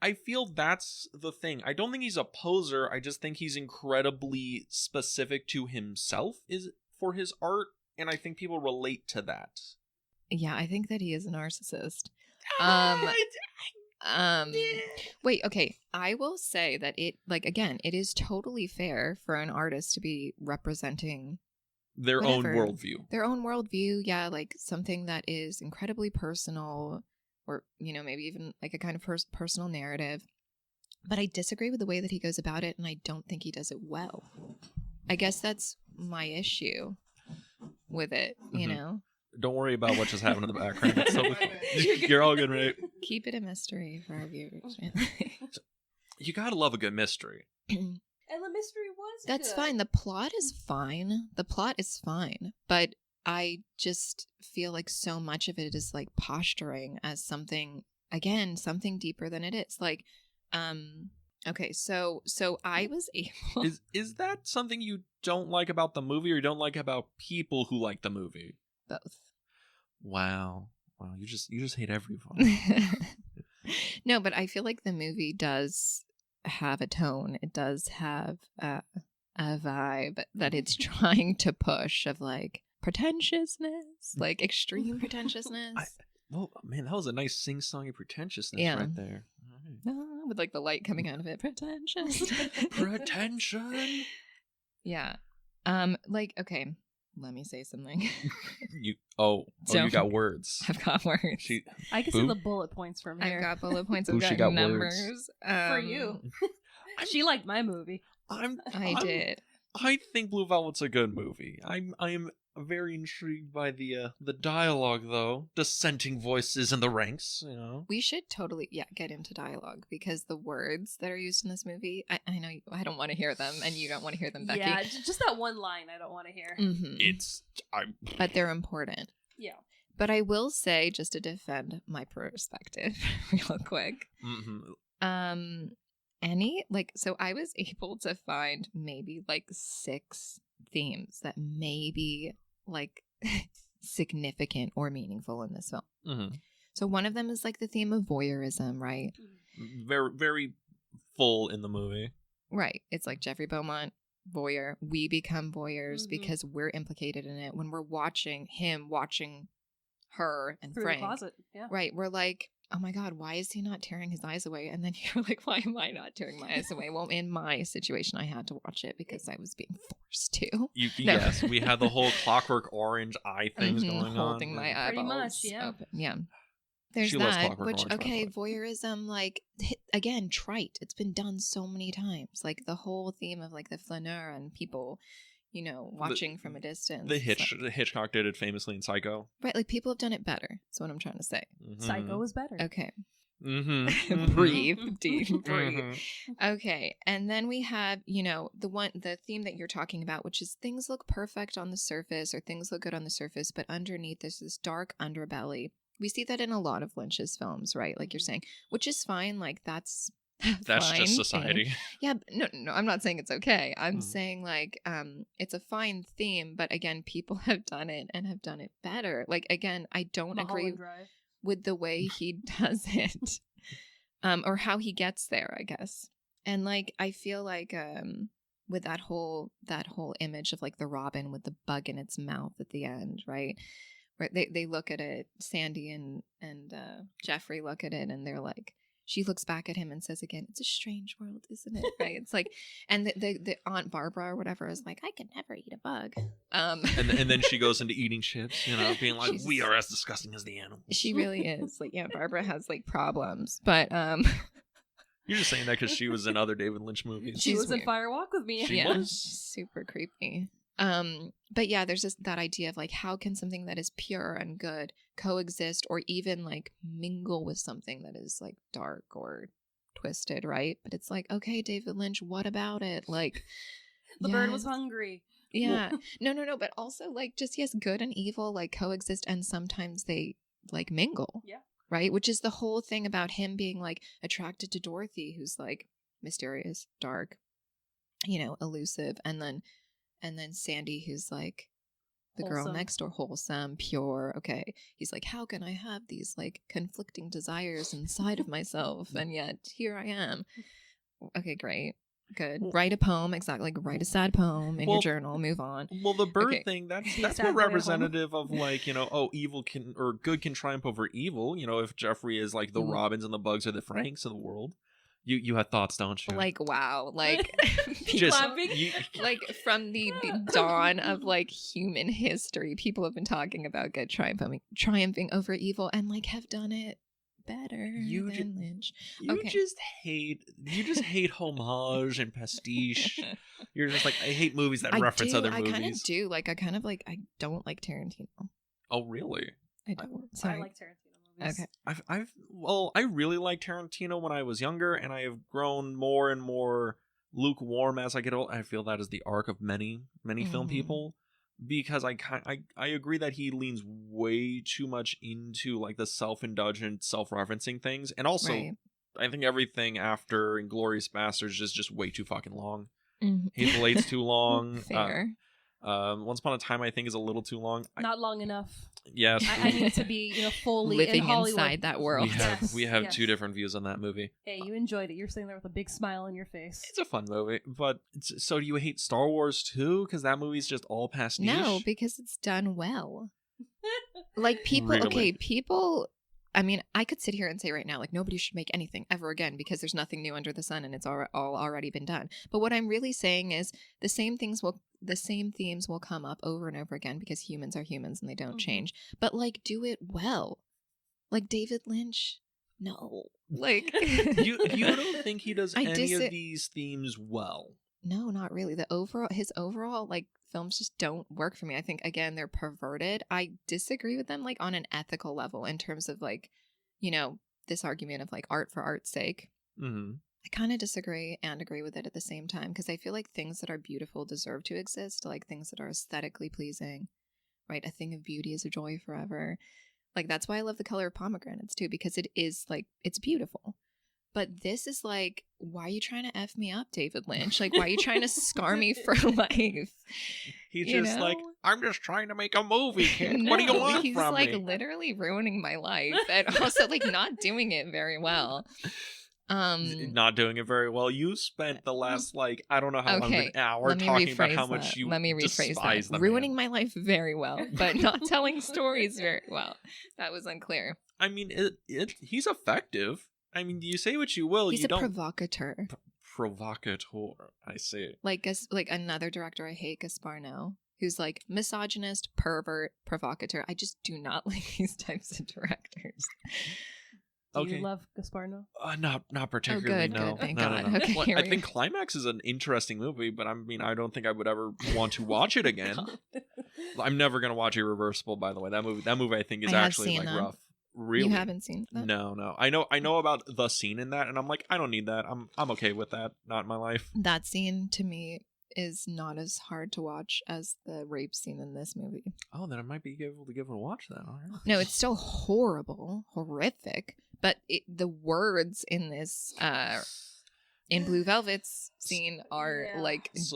I feel that's the thing. I don't think he's a poser. I just think he's incredibly specific to himself for his art. And I think people relate to that. Yeah, I think that he is a narcissist. Wait, okay. I will say that it is totally fair for an artist to be representing their own worldview. Their own worldview, yeah, like something that is incredibly personal, or, maybe even like a kind of personal narrative. But I disagree with the way that he goes about it, and I don't think he does it well. I guess that's my issue with it, Don't worry about what just happened in the background. It's you're all good, mate. Keep it a mystery for our viewers. You gotta love a good mystery. And the mystery was That's good. fine. The plot is fine. But I just feel like so much of it is like posturing as something deeper than it is. Like, okay, so I was able. Is that something you don't like about the movie, or you don't like about people who like the movie? Both. Wow, you just hate everyone. No, but I feel like the movie does have a tone. It does have a vibe that it's trying to push of like pretentiousness, like extreme pretentiousness. Well, man, that was a nice sing-songy pretentiousness right there. All right. With like the light coming out of it, pretentious. Pretension. Yeah. Like, okay, let me say something. You got words. I've got words. I can see the bullet points from here. I've got bullet points. Boo, I've she got got numbers. For you. She liked my movie. I did. I think Blue Velvet's a good movie. I'm very intrigued by the dialogue, though. Dissenting voices in the ranks, you know. We should totally get into dialogue, because the words that are used in this movie, I know I don't want to hear them, and you don't want to hear them, Becky. Yeah, just that one line I don't want to hear. Mm-hmm. But they're important. Yeah. But I will say, just to defend my perspective real quick, so I was able to find maybe like 6 themes that may be like significant or meaningful in this film. Mm-hmm. So one of them is like the theme of voyeurism, right? Very, very full in the movie. Right. It's like Jeffrey Beaumont, voyeur. We become voyeurs because we're implicated in it. When we're watching her and Through Frank. the closet. Yeah. Right. We're like, oh my God, why is he not tearing his eyes away? And then you're like, why am I not tearing my eyes away? Well, in my situation, I had to watch it because I was being forced to. Yes, we had the whole Clockwork Orange eye things going on. Holding my eyeballs Pretty much, yeah. open. Yeah. There's She loves that, Clockwork which, Orange, okay, voyeurism, like, again, trite. It's been done so many times. Like, the whole theme of, like, the flaneur and people, you know, watching from a distance. The Hitchcock did it famously in Psycho. Right, like, people have done it better. That's what I'm trying to say. Mm-hmm. Psycho was better. Okay. Mm-hmm. Breathe, deep, breathe. Mm-hmm. Okay, and then we have, you know, the theme that you're talking about, which is things look perfect on the surface, or things look good on the surface, but underneath there's this dark underbelly. We see that in a lot of Lynch's films, right? Like you're saying, which is fine. Like that's That's fine just society. thing. Yeah, no, I'm not saying it's okay. I'm saying like it's a fine theme, but again, people have done it and have done it better. Like again, I don't agree with the way he does it, or how he gets there, I guess. And like I feel like with that whole image of like the robin with the bug in its mouth at the end, right? Where they look at it, Sandy and Jeffrey look at it, and they're like, she looks back at him and says again, "It's a strange world, isn't it?" Right? It's like, and the Aunt Barbara or whatever is like, "I could never eat a bug." And then she goes into eating chips, you know, being like, "We are as disgusting as the animals." She really is. Like, yeah, Barbara has like problems, but You're just saying that because she was in other David Lynch movies. She was in Fire Walk with Me. She was super creepy. But yeah, there's just that idea of like, how can something that is pure and good coexist or even like mingle with something that is like dark or twisted, right? But it's like, okay, David Lynch, what about it? Like, the bird was hungry. Yeah. No. But also like just, yes, good and evil like coexist, and sometimes they like mingle. Yeah. Right? Which is the whole thing about him being like attracted to Dorothy, who's like mysterious, dark, you know, elusive, and then Sandy, who's like the girl next door, wholesome, pure. Okay. He's like, how can I have these like conflicting desires inside of myself? And yet here I am. Okay, great. Good. Write a poem. Exactly. Like write a sad poem in your journal. Move on. Well, the bird thing, that's more representative of like, you know, oh, evil can, or good can triumph over evil. You know, if Jeffrey is like the Robins and the Bugs are the Franks of the world. You had thoughts, don't you? Like, wow. Like, just, like from the dawn of like human history, people have been talking about good triumphing over evil, and like have done it better than Lynch. You just hate homage and pastiche. You're just like, I hate movies that reference other movies. I kind of do. Like, I don't like Tarantino. Oh, really? I don't. I Sorry. like Tarantino movies. Okay. I really liked Tarantino when I was younger, and I have grown more and more lukewarm as I get old. I feel that is the arc of many film Mhm. people, because I agree that he leans way too much into like the self-indulgent, self-referencing things, and also Right. I think everything after Inglourious Basterds is just way too fucking long. Mhm. Hateful Eight's too long. Fair. Once Upon a Time I think is a little too long. Not long enough. Yes, I need to be, fully Living in Hollywood. inside that world. we have Yes. two different views on that movie. Hey, you enjoyed it. You're sitting there with a big smile on your face. It's a fun movie, but so do you hate Star Wars too? Because that movie's just all pastiche. No, because it's done well. Like people, Really? okay, people. I mean, I could sit here and say right now, like nobody should make anything ever again because there's nothing new under the sun and it's all already been done. But what I'm really saying is the same themes will come up over and over again because humans are humans and they don't change. But like, do it well, like David Lynch. No, like you don't think he does I any of these themes well? No, not really. His overall like films just don't work for me. I think again they're perverted. I disagree with them like on an ethical level in terms of like, this argument of like art for art's sake. Mm-hmm. I kind of disagree and agree with it at the same time because I feel like things that are beautiful deserve to exist, like things that are aesthetically pleasing, right? A thing of beauty is a joy forever. Like that's why I love The Color of Pomegranates too, because it is like it's beautiful. But this is like, why are you trying to F me up, David Lynch? Like, why are you trying to scar me for life? He's just like, I'm just trying to make a movie, kid. What do you want he's from like me? literally ruining my life and also like not doing it very well. Not doing it very well. You spent the last I don't know how long, an hour talking about how much you despise the ruining man. my life very well, but not telling stories very well. That was unclear. I mean, he's effective. I mean, you say what you will. He's you a don't provocateur. Provocateur. I see. Like another director I hate, Gaspar Noé, who's like misogynist, pervert, provocateur. I just do not like these types of directors. Do you love Gaspar Noé? Not particularly. Good, no. good. Thank no, God. No, no. Okay, Well, here I we think go. Climax is an interesting movie, but I mean, I don't think I would ever want to watch it again. I'm never gonna watch Irreversible. By the way, that movie I think is I have actually seen that. rough. Really? You haven't seen that? No. I know about the scene in that, and I'm like, I don't need that. I'm okay with that. Not in my life. That scene to me is not as hard to watch as the rape scene in this movie. Oh, then I might be able to give it a watch then. All right. No, it's still horrific, but the words in this in Blue Velvet's scene are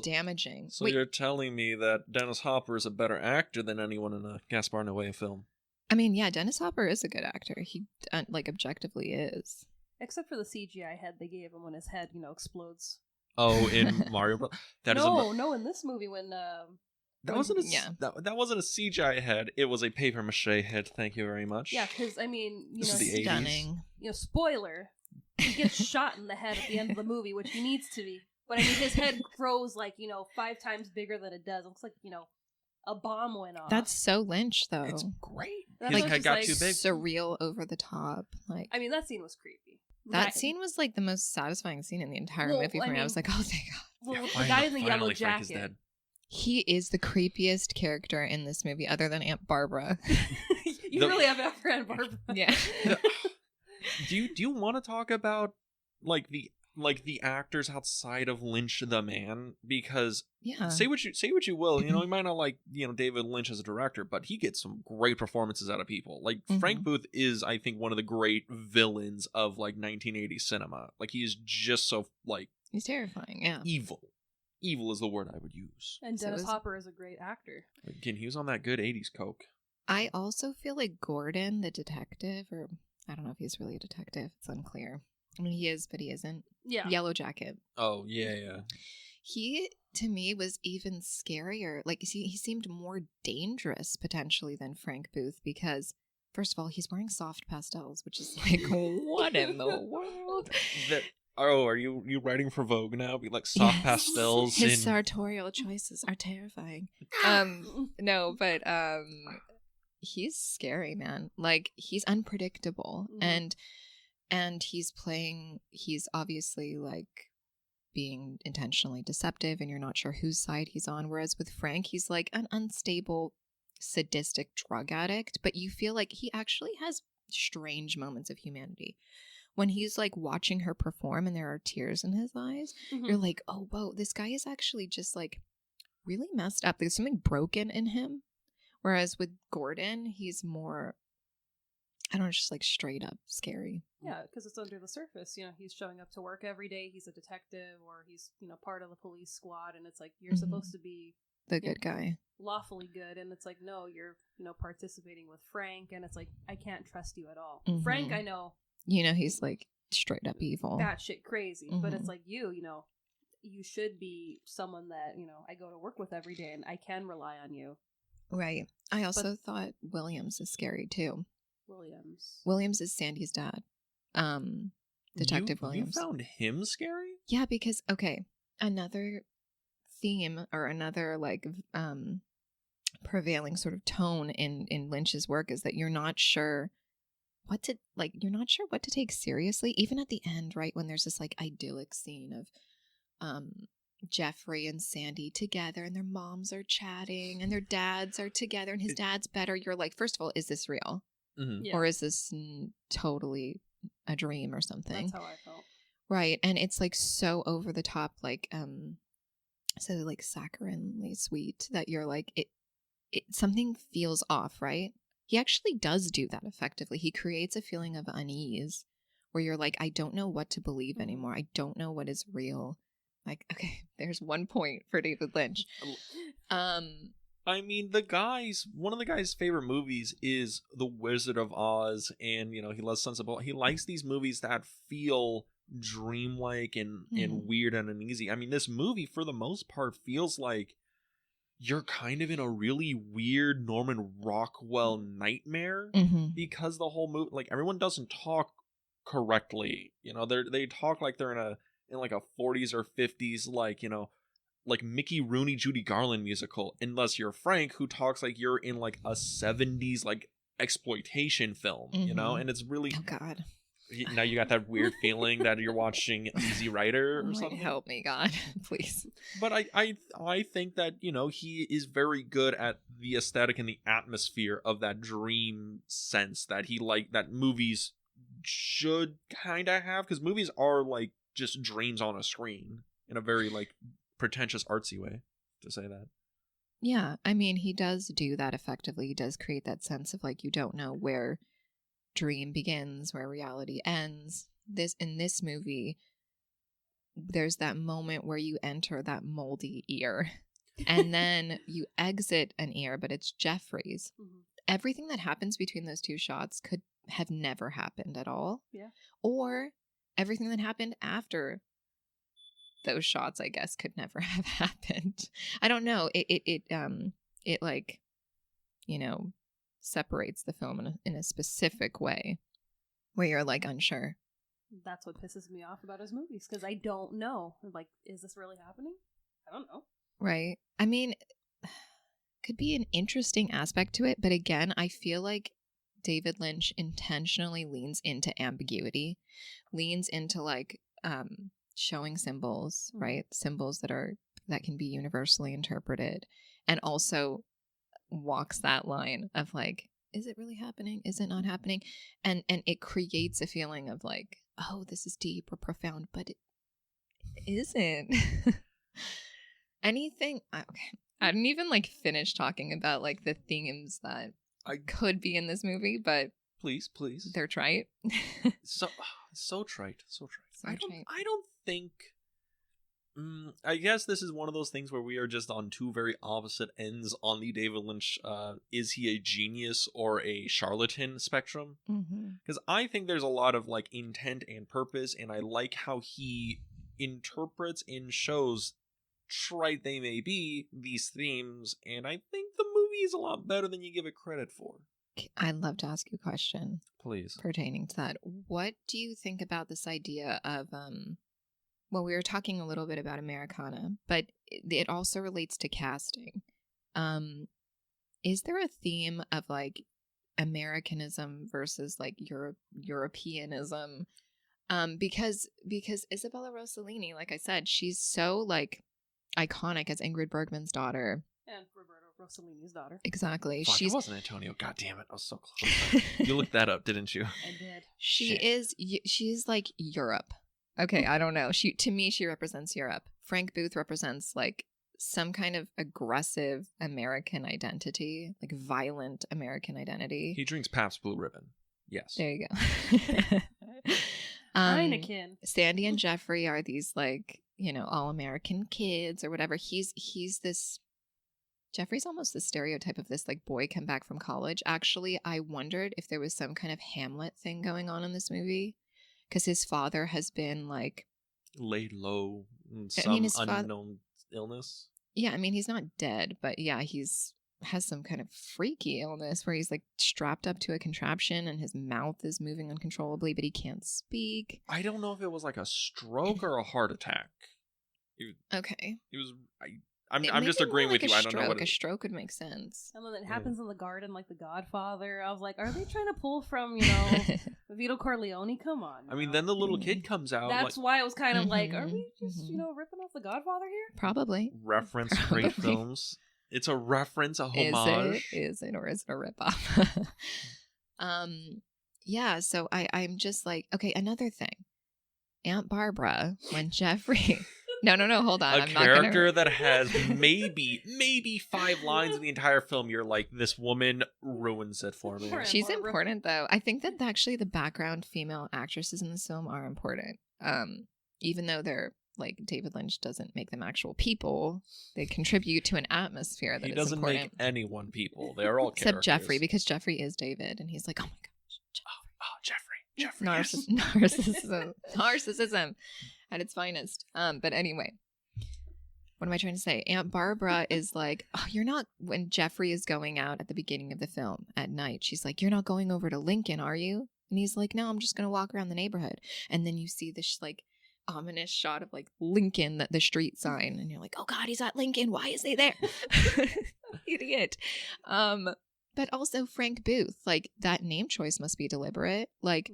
damaging. So you're telling me that Dennis Hopper is a better actor than anyone in a Gaspar Noé film? I mean, yeah, Dennis Hopper is a good actor. He objectively is. Except for the CGI head they gave him when his head, explodes. Oh, in Mario Bros. No, in this movie when that wasn't a CGI head. It was a paper mache head. Thank you very much. Yeah, because I mean, this is the stunning. 80s. Spoiler, he gets shot in the head at the end of the movie, which he needs to be. But I mean, his head grows 5 times bigger than it does. It looks like a bomb went off. That's so Lynch, though. It's great. His head got too big. Surreal, over the top. I mean, that scene was creepy. That scene was the most satisfying scene in the entire movie for me. I was like, oh, thank God. Well, the guy in the yellow jacket. He is the creepiest character in this movie, other than Aunt Barbara. You really have that for Aunt Barbara. Yeah. Do you want to talk about the actors outside of Lynch the man? Because say what you will, you might not like David Lynch as a director, but he gets some great performances out of people. Frank Booth is, I think, one of the great villains of 1980s cinema. He is just so he's terrifying. Yeah, evil is the word I would use. And Dennis Hopper is a great actor. Again, he was on that good 80s coke. I also feel like Gordon, the detective, or I don't know if he's really a detective. It's unclear. I mean, he is, but he isn't. Yeah. Yellow Jacket. Oh, yeah. He, to me, was even scarier. He seemed more dangerous, potentially, than Frank Booth, because, first of all, he's wearing soft pastels, which is what in the world? Are you writing for Vogue now? Be soft pastels. His sartorial choices are terrifying. No, but he's scary, man. He's unpredictable, and he's obviously being intentionally deceptive, and you're not sure whose side he's on. Whereas with Frank, he's an unstable sadistic drug addict, but you feel like he actually has strange moments of humanity. When he's like watching her perform and there are tears in his eyes, you're like, oh, whoa, this guy is actually just like really messed up. There's something broken in him. Whereas with Gordon, he's more, I don't know, just like straight up scary. Yeah, because it's under the surface. You know, he's showing up to work every day. He's a detective, or he's, you know, part of the police squad. And it's like, you're supposed to be the good guy, lawfully good. And it's like, no, you're, you know, participating with Frank. And it's like, I can't trust you at all. Frank, I know. You know, he's like straight up evil. Batshit crazy. But it's like, you know, you should be someone that, you know, I go to work with every day and I can rely on you. Right. I also thought Williams is scary too. Williams is Sandy's dad. Detective Williams. You found him scary? Yeah, because, okay, another theme or another like prevailing sort of tone in Lynch's work is that you're not sure what to take seriously, even at the end, right, when there's this like idyllic scene of Jeffrey and Sandy together and their moms are chatting and their dads are together and his dad's better. You're like, first of all, is this real? Yeah. Or is this totally a dream or something? That's how I felt. Right. And it's like so over the top, like so like saccharinely sweet that you're like, it something feels off, right? He actually does do that effectively. He creates a feeling of unease where you're like, I don't know what to believe anymore. I don't know what is real. Like, okay, there's 1 point for David Lynch. I mean, one of the guy's favorite movies is The Wizard of Oz, and, you know, he loves Sensible. He likes these movies that feel dreamlike and weird and uneasy. I mean, this movie, for the most part, feels like you're kind of in a really weird Norman Rockwell nightmare because the whole movie, like, everyone doesn't talk correctly. You know, they talk like they're in like a 40s or 50s, like, you know, like Mickey Rooney, Judy Garland musical, unless you're Frank, who talks like you're in like a 70s like exploitation film, you know, and it's really, oh god, now you got that weird feeling that you're watching Easy Rider or something. Help me, God, please. But I think that, you know, he is very good at the aesthetic and the atmosphere of that dream sense that that movies should kind of have, because movies are like just dreams on a screen in a very like pretentious artsy way to say that. Yeah, I mean, he does do that effectively. He does create that sense of like you don't know where dream begins, where reality ends. In this movie, there's that moment where you enter that moldy ear and then you exit an ear, but it's Jeffrey's. Everything that happens between those two shots could have never happened at all. Yeah. Or everything that happened after those shots, I guess, could never have happened. I don't know. It like, you know, separates the film in a specific way where you're like unsure. That's what pisses me off about his movies, because I don't know. Like, is this really happening? I don't know. Right. I mean, could be an interesting aspect to it, but again, I feel like David Lynch intentionally leans into ambiguity, leans into like showing symbols, right? Symbols that can be universally interpreted, and also walks that line of like, is it really happening? Is it not happening? And it creates a feeling of like, oh, this is deep or profound, but it isn't. Anything. Okay, I didn't even like finish talking about like the themes that could be in this movie, but please, they're trite. so trite. I don't think. I guess this is one of those things where we are just on two very opposite ends on the David Lynch is he a genius or a charlatan spectrum? Because I think there's a lot of like intent and purpose, and I like how he interprets and shows, trite they may be, these themes, and I think the movie is a lot better than you give it credit for. I'd love to ask you a question, please, pertaining to that. What do you think about this idea of well, we were talking a little bit about Americana, but it also relates to casting. Is there a theme of like Americanism versus like Europeanism? Because Isabella Rossellini, like I said, she's so like iconic as Ingrid Bergman's daughter. And Rossellini's daughter. Exactly. Fuck, it wasn't Antonio. God damn it. I was so close. You looked that up, didn't you? I did. She's like Europe. Okay, I don't know. To me, she represents Europe. Frank Booth represents like some kind of aggressive American identity, like violent American identity. He drinks Pabst Blue Ribbon. Yes. There you go. Heineken. Sandy and Jeffrey are these like, all American kids or whatever. He's this. Jeffrey's almost the stereotype of this like boy come back from college. Actually, I wondered if there was some kind of Hamlet thing going on in this movie, because his father has been like laid low in some unknown illness. Yeah, I mean, he's not dead, but yeah, has some kind of freaky illness where he's like strapped up to a contraption and his mouth is moving uncontrollably, but he can't speak. I don't know if it was like a stroke or a heart attack. Okay. It was. I'm just agreeing with you. I don't know what a stroke would make sense. And then it happens in the garden, like The Godfather. I was like, are they trying to pull from Vito Corleone? Come on. I mean, then the little kid comes out. That's why it was kind of like, are we just ripping off The Godfather here? Probably. Reference great films. It's a reference, a homage. Is it or is it a ripoff? Yeah. So I'm just like, okay. Another thing, Aunt Barbara when Jeffrey. No, hold on. A character that has maybe 5 lines in the entire film. You're like, this woman ruins it for me. She's important, though. I think that actually the background female actresses in this film are important. Even though they're like David Lynch doesn't make them actual people, they contribute to an atmosphere that is important. He doesn't make anyone people. They're all characters. Except Jeffrey, because Jeffrey is David, and he's like, oh my gosh, Jeffrey. Narcissism at its finest. But anyway, what am I trying to say? Aunt Barbara is like, oh, you're not, when Jeffrey is going out at the beginning of the film at night, she's like, you're not going over to Lincoln, are you? And he's like, no, I'm just going to walk around the neighborhood. And then you see this like ominous shot of like Lincoln, the street sign. And you're like, oh God, he's at Lincoln. Why is he there? Idiot. But also Frank Booth, like that name choice must be deliberate. Like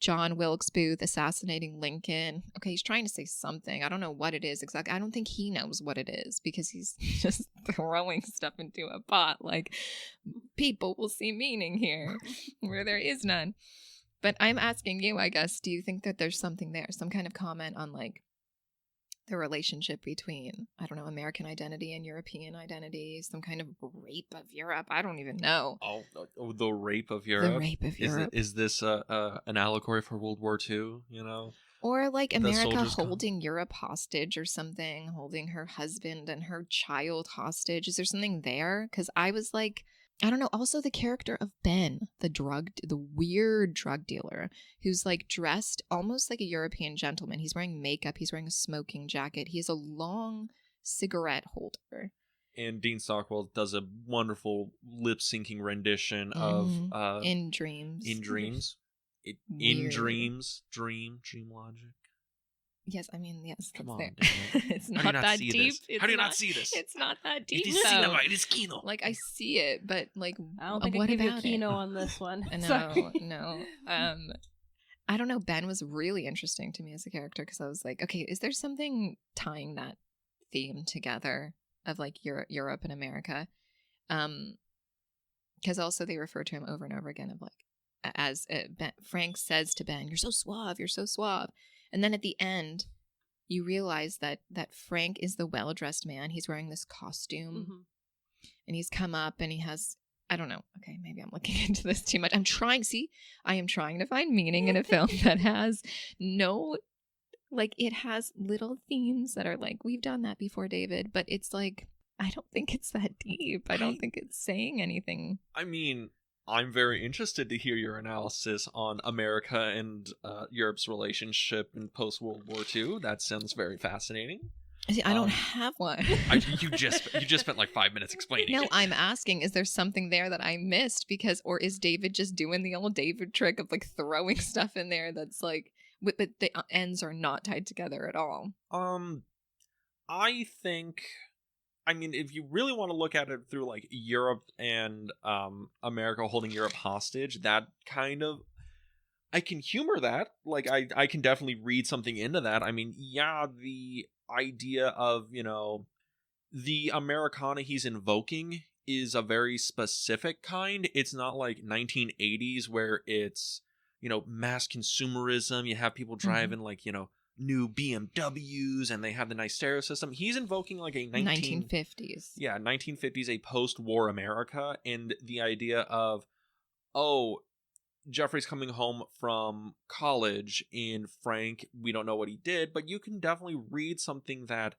John Wilkes Booth assassinating Lincoln. Okay, he's trying to say something. I don't know what it is exactly. I don't think he knows what it is because he's just throwing stuff into a pot. Like, people will see meaning here where there is none. But I'm asking you, I guess, do you think that there's something there? Some kind of comment on like the relationship between, I don't know, American identity and European identity, some kind of rape of Europe. I don't even know. Oh, the rape of Europe. The rape of Europe. Is this an allegory for World War II, Or like America holding Europe hostage or something, holding her husband and her child hostage. Is there something there? Because I was like, I don't know. Also, the character of Ben, the weird drug dealer, who's like dressed almost like a European gentleman. He's wearing makeup. He's wearing a smoking jacket. He has a long cigarette holder. And Dean Stockwell does a wonderful lip-syncing rendition of In Dreams. In Dreams. Dream Logic. Yes, I mean, yes. Come on, it's not that deep. How do you not see this? It's not that deep. It is cinema. It is kino. Like, I see it, but like, I don't think I give you a kino on this one. No. I don't know. Ben was really interesting to me as a character because I was like, okay, is there something tying that theme together of like Europe and America? Because also they refer to him over and over again of like, as Frank says to Ben, "You're so suave. You're so suave." And then at the end, you realize that Frank is the well-dressed man. He's wearing this costume, and he's come up, and he has, I don't know. Okay, maybe I'm looking into this too much. I am trying to find meaning in a film that has it has little themes that are like, we've done that before, David, but it's like, I don't think it's that deep. I don't think it's saying anything. I mean, I'm very interested to hear your analysis on America and Europe's relationship in post-World War II. That sounds very fascinating. See, I don't have one. You just spent like 5 minutes explaining it. No, I'm asking, is there something there that I missed? Or is David just doing the old David trick of like throwing stuff in there that's like, but the ends are not tied together at all? I think... I mean, if you really want to look at it through like Europe and America holding Europe hostage, that kind of, I can humor that. Like, I can definitely read something into that. I mean, yeah, the idea of, the Americana he's invoking is a very specific kind. It's not like 1980s where it's, mass consumerism. You have people driving like, new BMWs and they have the nice stereo system. He's invoking like a 1950s. Yeah, 1950s, a post-war America, and the idea of, Jeffrey's coming home from college, and Frank, we don't know what he did, but you can definitely read something that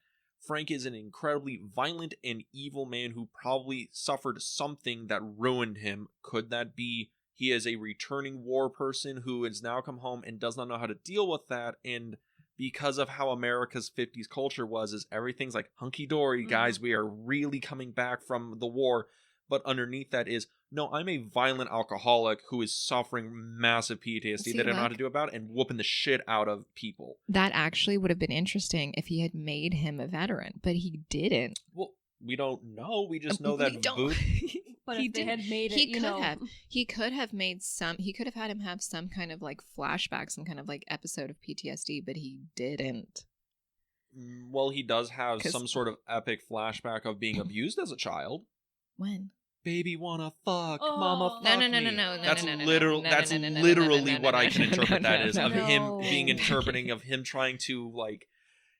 Frank is an incredibly violent and evil man who probably suffered something that ruined him. Could that be he is a returning war person who has now come home and does not know how to deal with that? And because of how America's 50s culture was, is everything's like hunky-dory, guys, we are really coming back from the war. But underneath that is, no, I'm a violent alcoholic who is suffering massive PTSD that I don't know how to do about it and whooping the shit out of people. That actually would have been interesting if he had made him a veteran, but he didn't. Well, we don't know. We just know that Booth... But if they had made it, he could have made some. He could have had him have some kind of like flashback, some kind of like episode of PTSD, but he didn't. Well, he does have some sort of epic flashback of being abused as a child. When? Baby wanna fuck, mama fuck No. That's literally what I can interpret that as, of him being interpreting of him trying to like.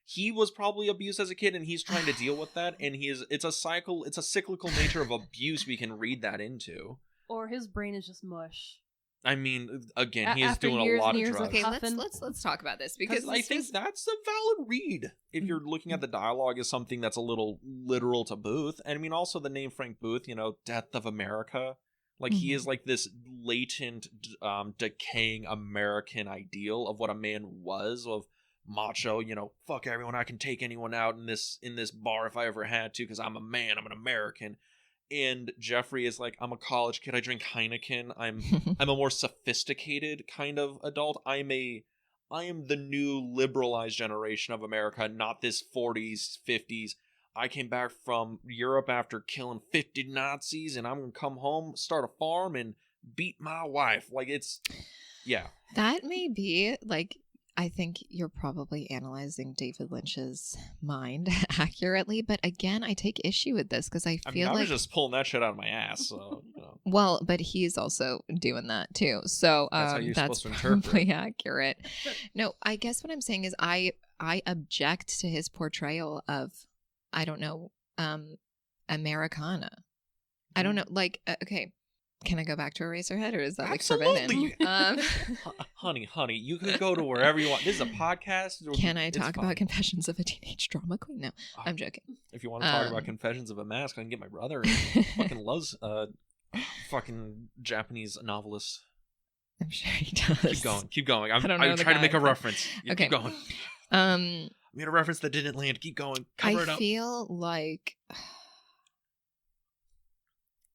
He was probably abused as a kid, and he's trying to deal with that. And it's a cyclical nature of abuse we can read that into. Or his brain is just mush. I mean, again, he is doing a lot of drugs. Okay, let's talk about this because I think that's a valid read. If you're looking at the dialogue as something that's a little literal to Booth, and I mean also the name Frank Booth, Death of America. Like he is like this latent, decaying American ideal of what a man was, of macho, fuck everyone, I can take anyone out in this bar if I ever had to because I'm a man, I'm an American. And Jeffrey is like, I'm a college kid, I drink Heineken, I'm a more sophisticated kind of adult. I am the new liberalized generation of America, not this 40s, 50s. I came back from Europe after killing 50 Nazis, and I'm gonna come home, start a farm, and beat my wife. Like, it's, yeah. That may be, like, I think you're probably analyzing David Lynch's mind accurately, but again, I take issue with this because I was just pulling that shit out of my ass. So, Well, but he's also doing that too, so that's probably accurate. No, I guess what I'm saying is I object to his portrayal of, I don't know, Americana. I don't know, like, okay. Can I go back to Eraserhead, or is that like forbidden? Honey, you can go to wherever you want. This is a podcast. Can I talk about Confessions of a Teenage Drama Queen? No, I'm joking. If you want to talk about Confessions of a Mask, I can get my brother. He fucking loves fucking Japanese novelists. I'm sure he does. Keep going. I'm trying to make a reference. Okay. Keep going. I made a reference that didn't land. Keep going. Cover it up. I feel like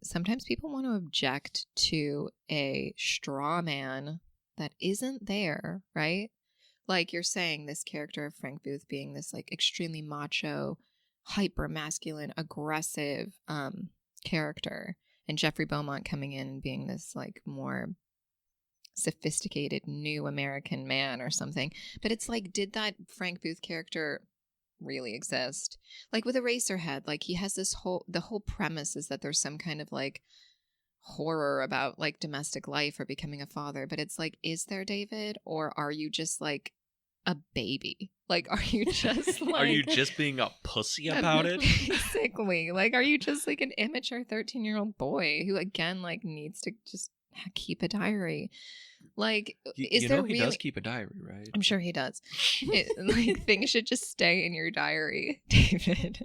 sometimes people want to object to a straw man that isn't there, right? Like you're saying, this character of Frank Booth being this like extremely macho, hyper masculine, aggressive character, and Jeffrey Beaumont coming in and being this like more sophisticated new American man or something. But it's like, did that Frank Booth character really exist? Like with Eraserhead, like he has the whole premise is that there's some kind of like horror about like domestic life or becoming a father, but it's like, is there, David, or are you just like a baby? Like, are you just like, are you just being a pussy about it? Basically, like, are you just like an immature 13-year-old boy who again like needs to just keep a diary? Like, is there he does keep a diary, right? I'm sure he does. Like, things should just stay in your diary, David.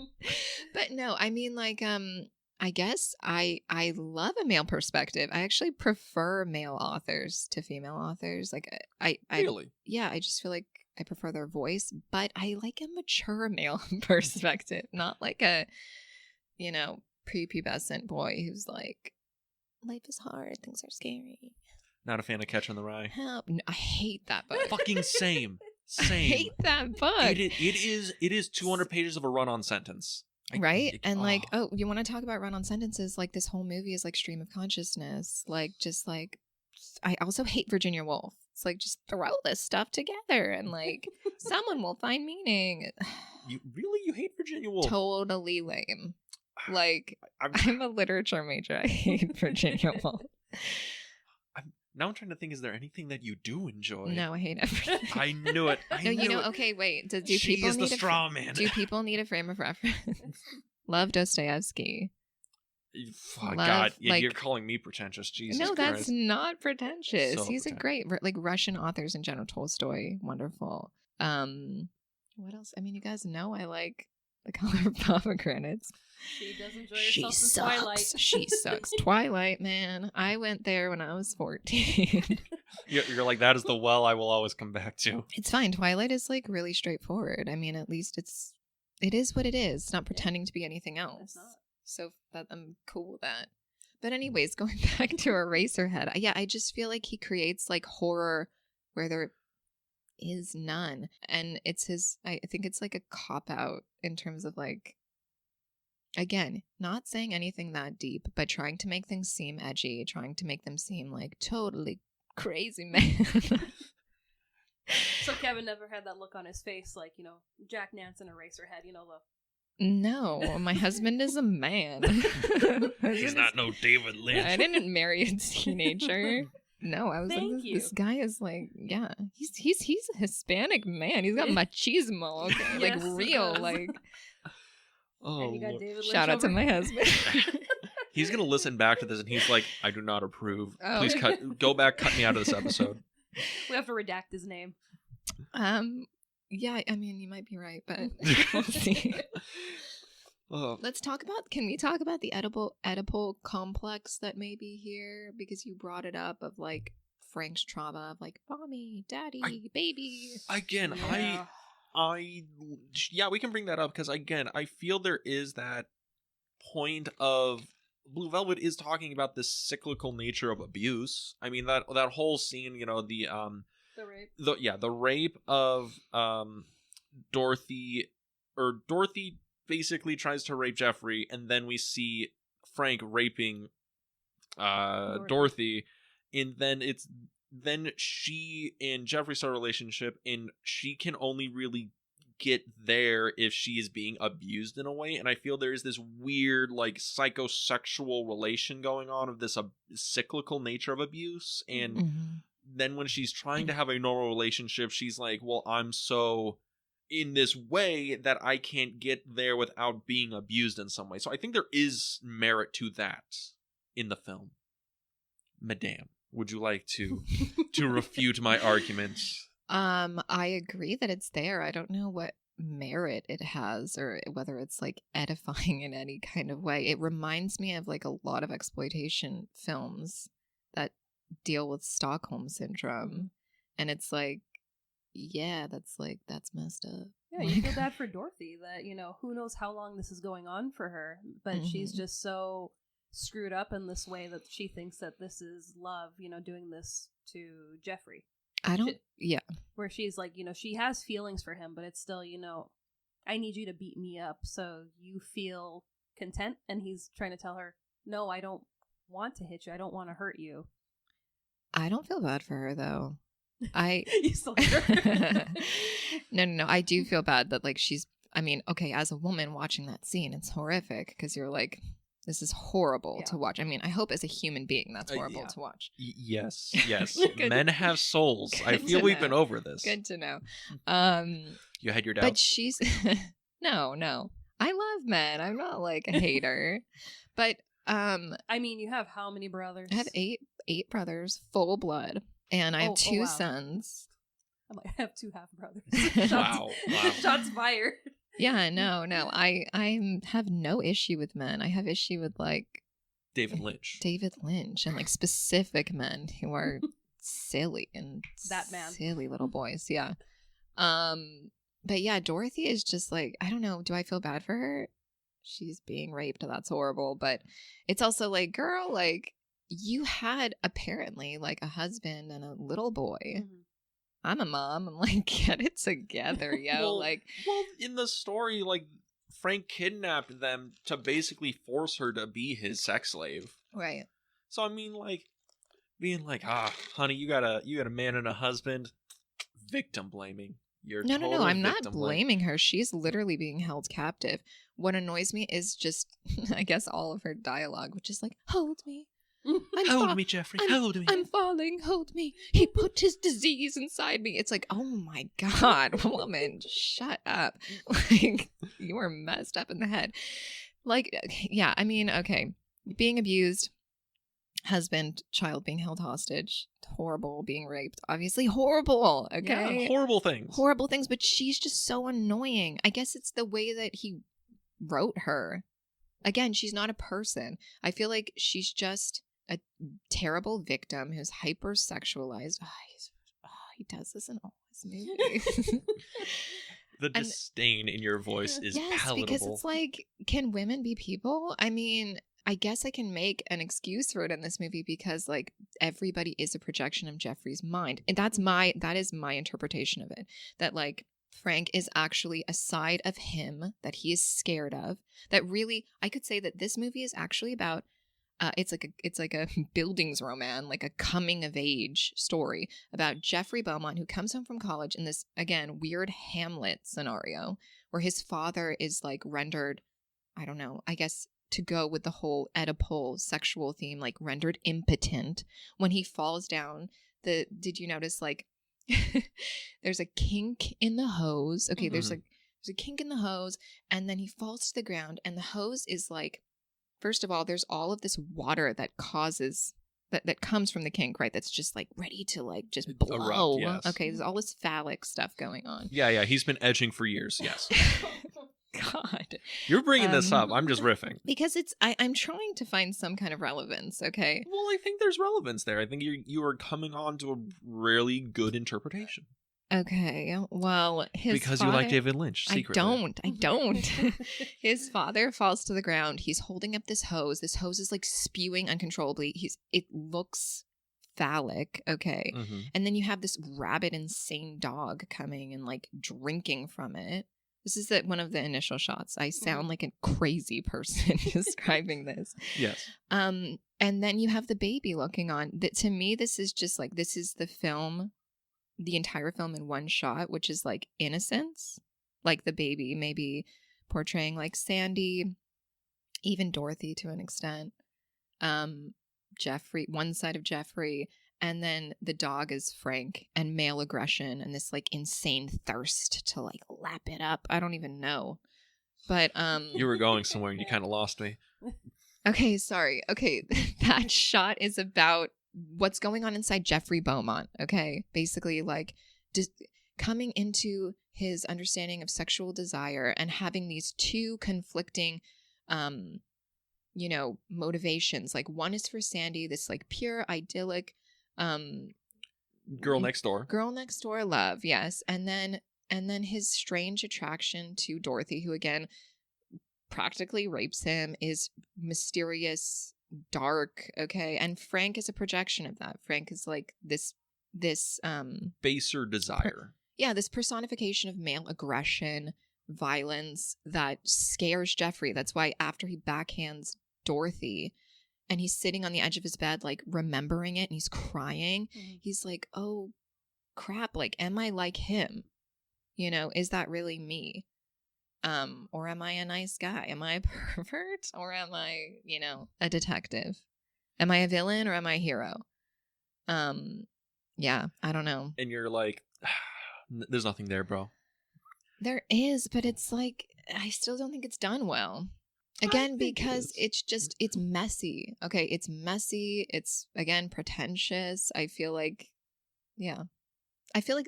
But no, I mean, like, I guess I love a male perspective. I actually prefer male authors to female authors. Like, I really, yeah, I just feel like I prefer their voice. But I like a mature male perspective, not like a, prepubescent boy who's like, life is hard, things are scary. Not a fan of Catcher in the Rye. No, I hate that book. Fucking same. I hate that book. It is 200 pages of a run-on sentence. Right? And like, you want to talk about run-on sentences? Like, this whole movie is like stream of consciousness. Like, just like, I also hate Virginia Woolf. It's like, just throw this stuff together and like, someone will find meaning. You hate Virginia Woolf? Totally lame. Like, I'm a literature major. I hate Virginia Woolf. Now I'm trying to think, is there anything that you do enjoy? No, I hate everything. I knew it. Okay, wait. Do she people is need the straw man. Do people need a frame of reference? Love Dostoevsky. Oh, God, you're calling me pretentious. Jesus No, Christ. that's not pretentious. So He's a great, like, Russian authors in general. Tolstoy, wonderful. What else? I mean, you guys know I like The Color of Pomegranates. She does enjoy herself in Twilight. She sucks. Twilight, man. I went there when I was 14. You're like, that is the well I will always come back to. It's fine. Twilight is, like, really straightforward. I mean, at least it is what it is. It's not pretending to be anything else. It's not. So that I'm cool with that. But anyways, going back to Eraserhead, yeah, I just feel like he creates, like, horror where there is none. And I think it's, like, a cop-out in terms of, like, again, not saying anything that deep, but trying to make things seem edgy, trying to make them seem like totally crazy, man. So Kevin never had that look on his face like, Jack Nance and Eraserhead, No, my husband is a man. He's not no David Lynch. I didn't marry a teenager. No, I was Thank like, you. this guy is like, yeah, he's a Hispanic man. He's got machismo, okay, like Yes, real, like. Oh, and you got David Lynch Shout out to my husband. He's gonna listen back to this and he's like, I do not approve. Oh. Please go back, cut me out of this episode. We have to redact his name. Yeah, I mean, you might be right, but we'll see. Can we talk about the Oedipal complex that may be here? Because you brought it up of, like, Frank's trauma of, like, mommy, daddy, baby. Again, Yeah. we can bring that up because, again, I feel there is that point of Blue Velvet is talking about this cyclical nature of abuse. I mean, that whole scene, The rape. The rape of Dorothy basically tries to rape Jeffrey, and then we see Frank raping Dorothy, and then she and Jeffrey start a relationship, and she can only really get there if she is being abused in a way. And I feel there is this weird, like, psychosexual relation going on of this cyclical nature of abuse. And then when she's trying to have a normal relationship, she's like, well, I'm so in this way that I can't get there without being abused in some way. So I think there is merit to that in the film. Madame, would you like to refute my arguments? I agree that it's there. I don't know what merit it has or whether it's, like, edifying in any kind of way. It reminds me of, like, a lot of exploitation films that deal with Stockholm syndrome. And it's like, yeah, that's messed up. Yeah, you feel bad for Dorothy that, who knows how long this is going on for her, but she's just so screwed up in this way that she thinks that this is love, doing this to Jeffrey. Where she's like, she has feelings for him, but it's still, I need you to beat me up so you feel content. And he's trying to tell her, no, I don't want to hit you. I don't want to hurt you. I don't feel bad for her, though. You still hate her? No. I do feel bad that, like, okay, as a woman watching that scene, it's horrific because you're like, this is horrible to watch. I mean, I hope as a human being that's horrible to watch. Yes. Men have souls. I feel we've been over this. Good to know. You had your doubts? But she's... No. I love men. I'm not, like, a hater. But, I mean, you have how many brothers? I have eight brothers, full blood. And I have two sons. I'm like, I have 2 half brothers. Wow. Shots fired. Yeah, no. I have no issue with men. I have issue with, like, David Lynch and, like, specific men who are silly and that man. Silly little boys. Yeah. But yeah, Dorothy is just like, I don't know. Do I feel bad for her? She's being raped. That's horrible. But it's also like, girl, like, you had apparently, like, a husband and a little boy. Mm-hmm. I'm a mom. I'm like, get it together, yo. Well, in the story, like, Frank kidnapped them to basically force her to be his sex slave. Right. So I mean, like, being like, honey, you got a man and a husband. Victim blaming. You're no. I'm not blaming her. She's literally being held captive. what annoys me is just, I guess, all of her dialogue, which is like, hold me. Hold me, Jeffrey. Hold me. I'm falling. Hold me. He put his disease inside me. It's like, oh my God, woman, shut up. Like, you are messed up in the head. Like, yeah, I mean, okay. Being abused, husband, child being held hostage, horrible, being raped, obviously horrible, okay? Yeah, horrible things. Horrible things, but she's just so annoying. I guess it's the way that he wrote her. Again, she's not a person. I feel like she's just a terrible victim who's hypersexualized. He does this in all his movies. The disdain in your voice is palatable. Because it's like, can women be people? I mean, I guess I can make an excuse for it in this movie because like everybody is a projection of Jeffrey's mind. And that is my interpretation of it. That like Frank is actually a side of him that he is scared of. That really, I could say that this movie is actually about it's like a Bildungsroman, like a coming of age story about Jeffrey Beaumont, who comes home from college in this, again, weird Hamlet scenario where his father is like rendered, I don't know, I guess to go with the whole Oedipal sexual theme, like rendered impotent when he falls down. Did you notice like there's a kink in the hose? Okay, Mm-hmm. there's a kink in the hose, and then he falls to the ground, and the hose is like, first of all, there's all of this water that causes that comes from the kink, right? That's just like ready to like just blow. Erupt, yes. Okay, there's all this phallic stuff going on. Yeah, he's been edging for years, yes. God. You're bringing this up. I'm just riffing. Because I'm trying to find some kind of relevance, okay? Well, I think there's relevance there. I think you are coming on to a really good interpretation. Okay, well, because you like David Lynch, secretly. I don't. His father falls to the ground. He's holding up this hose. This hose is like spewing uncontrollably. It looks phallic, okay? Mm-hmm. And then you have this rabid, insane dog coming and like drinking from it. This is one of the initial shots. I sound like a crazy person describing this. Yes. And then you have the baby looking on. To me, this is just like, this is the film, the entire film in one shot, which is like innocence. Like the baby maybe portraying like Sandy, even Dorothy to an extent. Jeffrey, one side of Jeffrey. And then the dog is Frank, and male aggression and this like insane thirst to like lap it up. I don't even know. But you were going somewhere and you kind of lost me. Okay, sorry. Okay, that shot is about what's going on inside Jeffrey Beaumont, okay? Basically like just coming into his understanding of sexual desire and having these two conflicting motivations. Like one is for Sandy, this like pure idyllic girl next door love, yes, and then his strange attraction to Dorothy, who again practically rapes him, is mysterious, dark, okay, and Frank is a projection of that. Frank is like this baser desire, this personification of male aggression, violence that scares Jeffrey. That's why after he backhands Dorothy and he's sitting on the edge of his bed, like remembering it, and he's crying. Mm-hmm. He's like, oh, crap. Like, am I like him? Is that really me? Or am I a nice guy? Am I a pervert? Or am I, a detective? Am I a villain or am I a hero? Yeah, I don't know. And you're like, there's nothing there, bro. There is, but it's like, I still don't think it's done well. Again, because it's messy. Okay, it's messy. It's, again, pretentious. I feel like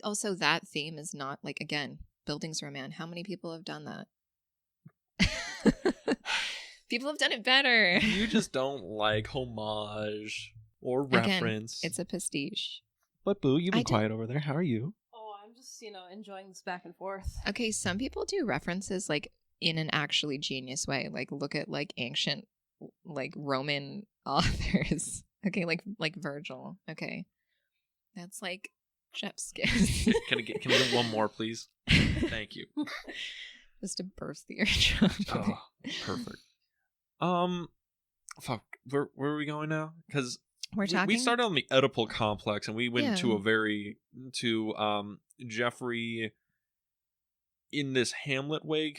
also that theme is not, like, again, Bildungsroman. How many people have done that? People have done it better. You just don't like homage or reference. Again, it's a pastiche. But Boo, you've been quiet over there. How are you? Oh, I'm just, enjoying this back and forth. Okay, some people do references, like, in an actually genius way. Like, look at like ancient like Roman authors. Okay, like Virgil. Okay, that's like chef's kiss. Can we get one more, please? Thank you. Just to burst the eardrum. Oh, perfect. Fuck. Where are we going now? Because we started on the Oedipal complex and we went to Jeffrey in this Hamlet way.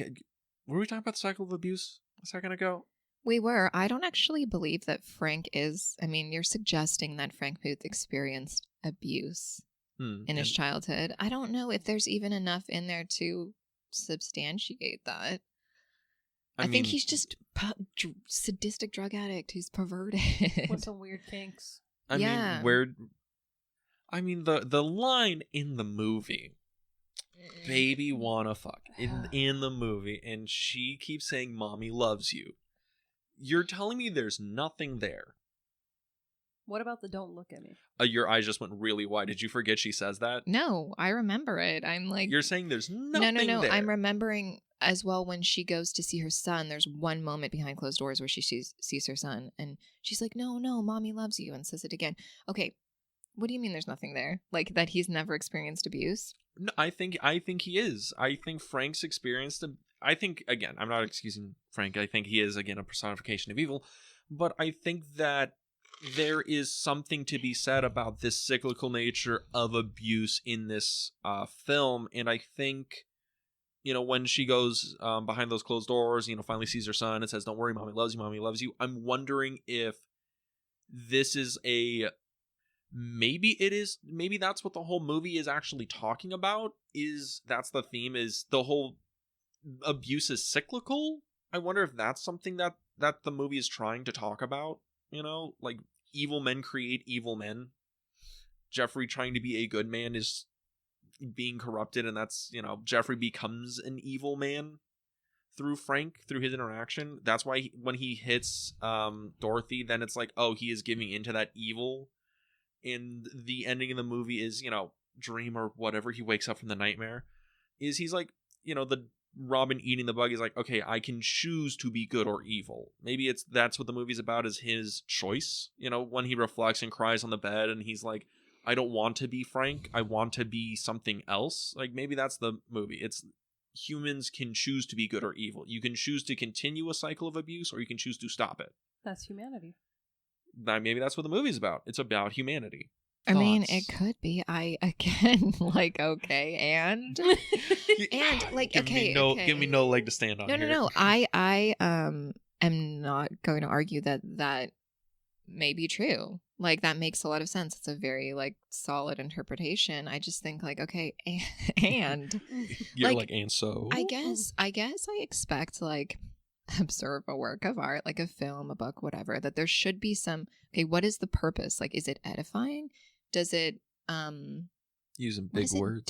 Were we talking about the cycle of abuse a second ago? We were. I don't actually believe that Frank is. I mean, you're suggesting that Frank Booth experienced abuse in his childhood. I don't know if there's even enough in there to substantiate that. I think he's just sadistic drug addict who's perverted. With some weird kinks. I mean, the line in the movie, baby wanna fuck, in the movie, and she keeps saying, "Mommy loves you." You're telling me there's nothing there. What about the "don't look at me"? Your eyes just went really wide. Did you forget she says that? No, I remember it. I'm like... You're saying there's nothing No. there. I'm remembering as well when she goes to see her son. There's one moment behind closed doors where she sees her son. And she's like, no, Mommy loves you. And says it again. Okay, what do you mean there's nothing there? Like that he's never experienced abuse? No, I think he is. I think Frank's experienced... I think, again, I'm not excusing Frank. I think he is, again, a personification of evil. But I think that there is something to be said about this cyclical nature of abuse in this film. And I think, when she goes behind those closed doors, finally sees her son and says, "Don't worry, Mommy loves you, Mommy loves you." I'm wondering if this is maybe that's what the whole movie is actually talking about. That's the theme, is the whole abuse is cyclical. I wonder if that's something that the movie is trying to talk about. Like evil men create evil men. Jeffrey trying to be a good man is being corrupted, and that's, Jeffrey becomes an evil man through Frank, through his interaction. That's why when he hits Dorothy, then it's like, oh, he is giving into that evil. And the ending of the movie is, dream or whatever, he wakes up from the nightmare, is he's like, the Robin eating the bug is like, okay, I can choose to be good or evil. Maybe that's what the movie's about, is his choice. When he reflects and cries on the bed and he's like, I don't want to be Frank, I want to be something else. Like, maybe that's the movie. It's humans can choose to be good or evil. You can choose to continue a cycle of abuse, or you can choose to stop it. That's humanity. Maybe that's what the movie's about. It's about humanity. I mean, it could be. Okay, and give me no leg to stand on. No. I am not going to argue that may be true. Like, that makes a lot of sense. It's a very solid interpretation. I just think okay, and you're and so I guess I expect observe a work of art, like a film, a book, whatever, that there should be some, okay, what is the purpose? Is it edifying? Does it using big words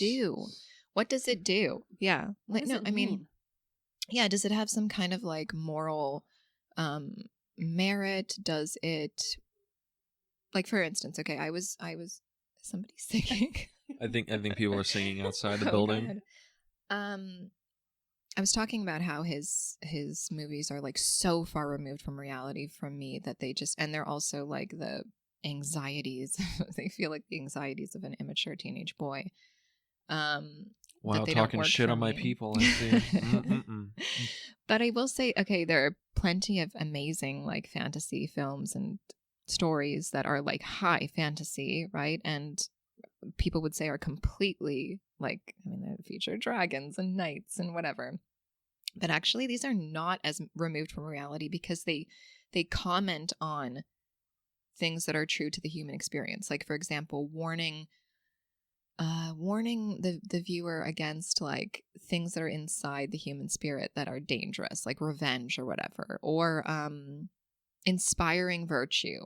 what does it do? Yeah. Yeah, does it have some kind of moral merit? Does it, for instance, okay, I was somebody singing. I think people are singing outside the building. I was talking about how his movies are so far removed from reality from me that they just, and they're also the anxieties. They feel like the anxieties of an immature teenage boy. Wow, talking shit on my people. I see. But I will say, okay, there are plenty of amazing fantasy films and stories that are high fantasy, right? And people would say are completely they feature dragons and knights and whatever. But actually, these are not as removed from reality because they comment on things that are true to the human experience. For example, warning the viewer against things that are inside the human spirit that are dangerous, like revenge or whatever, or inspiring virtue,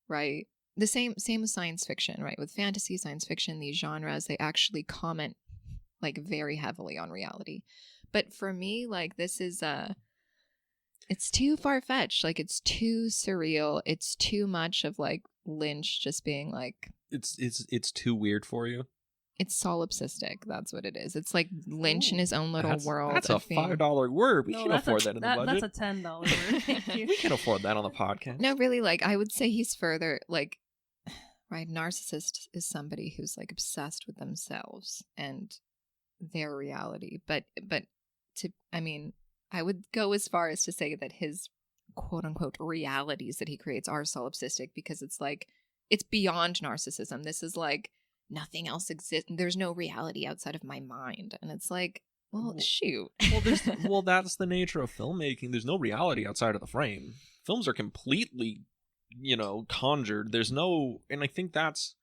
right? The same with science fiction, right? With fantasy, science fiction, these genres, they actually comment very heavily on reality. But for me, this is it's too far-fetched. It's too surreal. It's too much of Lynch just being it's too weird for you. It's solipsistic. That's what it is. It's Lynch in his own little world. That's a $5 word. We can afford that in the budget. That's a $10 word. Thank you. We can afford that on the podcast. No, really, I would say he's further right. Narcissist is somebody who's obsessed with themselves and their reality. But I would go as far as to say that his quote unquote realities that he creates are solipsistic because it's beyond narcissism. This is nothing else exists. There's no reality outside of my mind. And it's Well, shoot. Well, that's the nature of filmmaking. There's no reality outside of the frame. Films are completely, conjured. There's no, and I think that's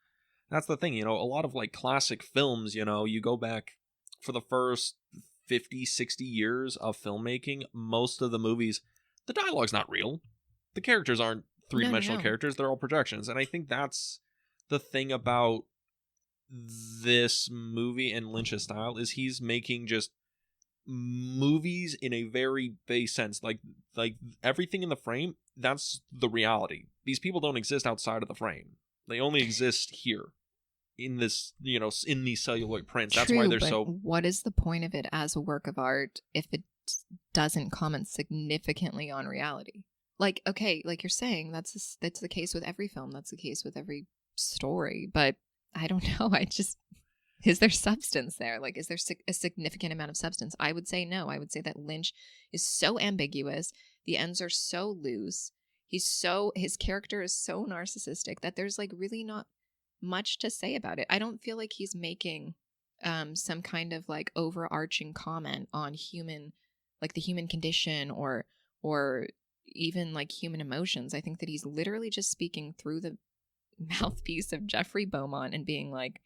the thing. A lot of like classic films. You go back for the first 50, 60 years of filmmaking. Most of the movies, the dialogue's not real. The characters aren't three-dimensional characters. They're all projections, and I think that's the thing about this movie and Lynch's style is he's making just movies in a very base sense, like everything in the frame, that's the reality. These people don't exist outside of the frame. They only exist here in this, in these celluloid prints. That's why they're so. What is the point of it as a work of art if it doesn't comment significantly on reality? Like, okay, like you're saying, that's the case with every film. That's the case with every story. But I don't know. Is there substance there? Like, is there a significant amount of substance? I would say no. I would say that Lynch is so ambiguous. The ends are so loose. His character is so narcissistic that there's like really not much to say about it. I don't feel like he's making some kind of like overarching comment on the human condition or even like human emotions. I think that he's literally just speaking through the mouthpiece of Jeffrey Beaumont and being like,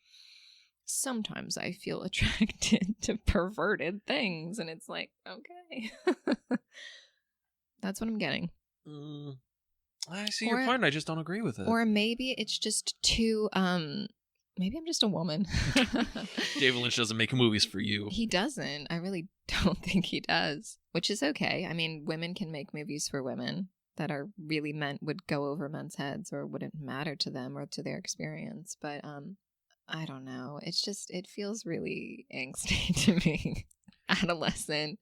sometimes I feel attracted to perverted things. And it's like, okay. That's what I'm getting. I see your point. I just don't agree with it. Or maybe it's just too, maybe I'm just a woman. David Lynch doesn't make movies for you. He doesn't. I really don't think he does, which is okay. I mean, women can make movies for women that are really would go over men's heads or wouldn't matter to them or to their experience. But I don't know. It's just, it feels really angsty to me. Adolescent.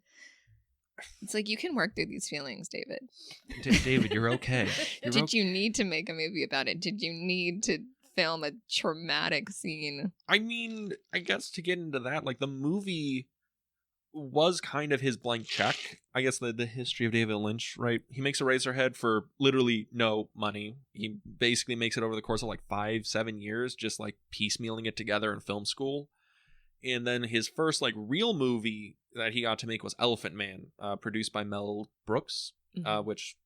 It's like, you can work through these feelings, David. David, you're okay. Did you need to make a movie about it? Did you need to film a traumatic scene? I mean, I guess to get into that, like the movie was kind of his blank check. I guess the history of David Lynch, right? He makes Eraserhead for literally no money. He basically makes it over the course of like 5-7 years, just like piecemealing it together in film school. And then his first like real movie that he got to make was Elephant Man, produced by Mel Brooks, which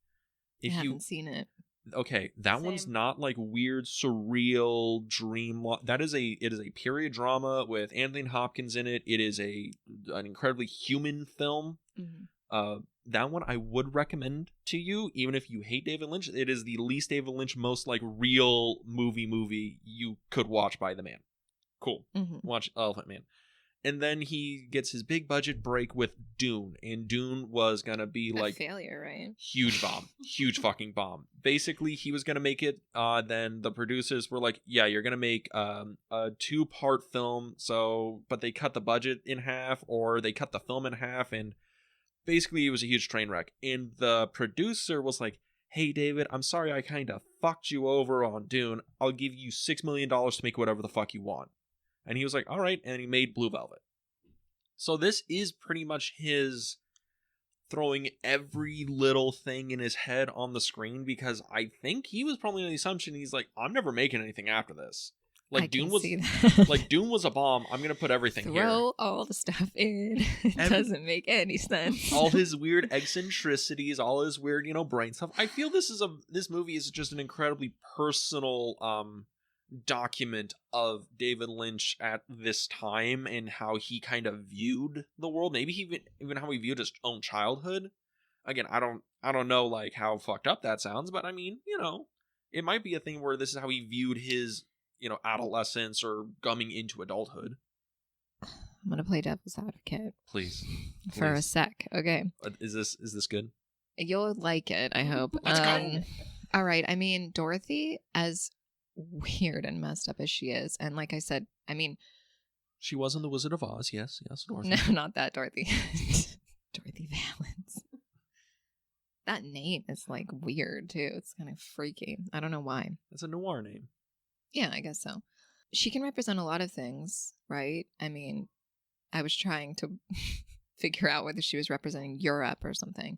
I haven't seen it. Okay, that Same. one's not like weird, surreal dream. It is a period drama with Anthony Hopkins in it. It is an incredibly human film. Mm-hmm. That one I would recommend to you, even if you hate David Lynch. It is the least David Lynch, most like real movie you could watch by the man. Cool. Mm-hmm. Watch Elephant Man. And then he gets his big budget break with Dune. And Dune was going to be like... a failure, right? Huge bomb. Huge fucking bomb. Basically, he was going to make it. Then the producers were like, yeah, you're going to make a 2-part film. But they cut the budget in half, or they cut the film in half. And basically, it was a huge train wreck. And the producer was like, hey, David, I'm sorry I kind of fucked you over on Dune. I'll give you $6 million to make whatever the fuck you want. And he was like, all right. And he made Blue Velvet. So this is pretty much his throwing every little thing in his head on the screen, because I think he was probably on the assumption he's like, I'm never making anything after this. Like Dune was a bomb. I'm gonna put everything here. Throw all the stuff in. It doesn't make any sense. All his weird eccentricities, all his weird, brain stuff. I feel this movie is just an incredibly personal document of David Lynch at this time and how he kind of viewed the world. Maybe even how he viewed his own childhood. Again, I don't know like how fucked up that sounds, but I mean, it might be a thing where this is how he viewed his, adolescence or coming into adulthood. I'm gonna play devil's advocate. Please. For a sec. Okay. Is this good? You'll like it, I hope. Let's go. All right. I mean, Dorothy, as weird and messed up as she is, and like I said, I mean, she was in The Wizard of Oz. Yes, Dorothy. No, not that Dorothy. Dorothy Vallens. That name is like weird too. It's kind of freaky. I don't know why. It's a noir name. Yeah, I guess so. She can represent a lot of things, right? I mean, I was trying to figure out whether she was representing Europe or something.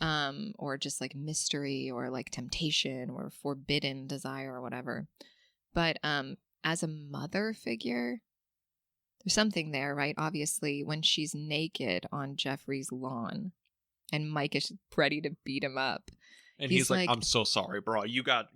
Or just like mystery or like temptation or forbidden desire or whatever. But as a mother figure, there's something there, right? Obviously, when she's naked on Jeffrey's lawn and Mike is ready to beat him up. And he's like, I'm so sorry, bro. You got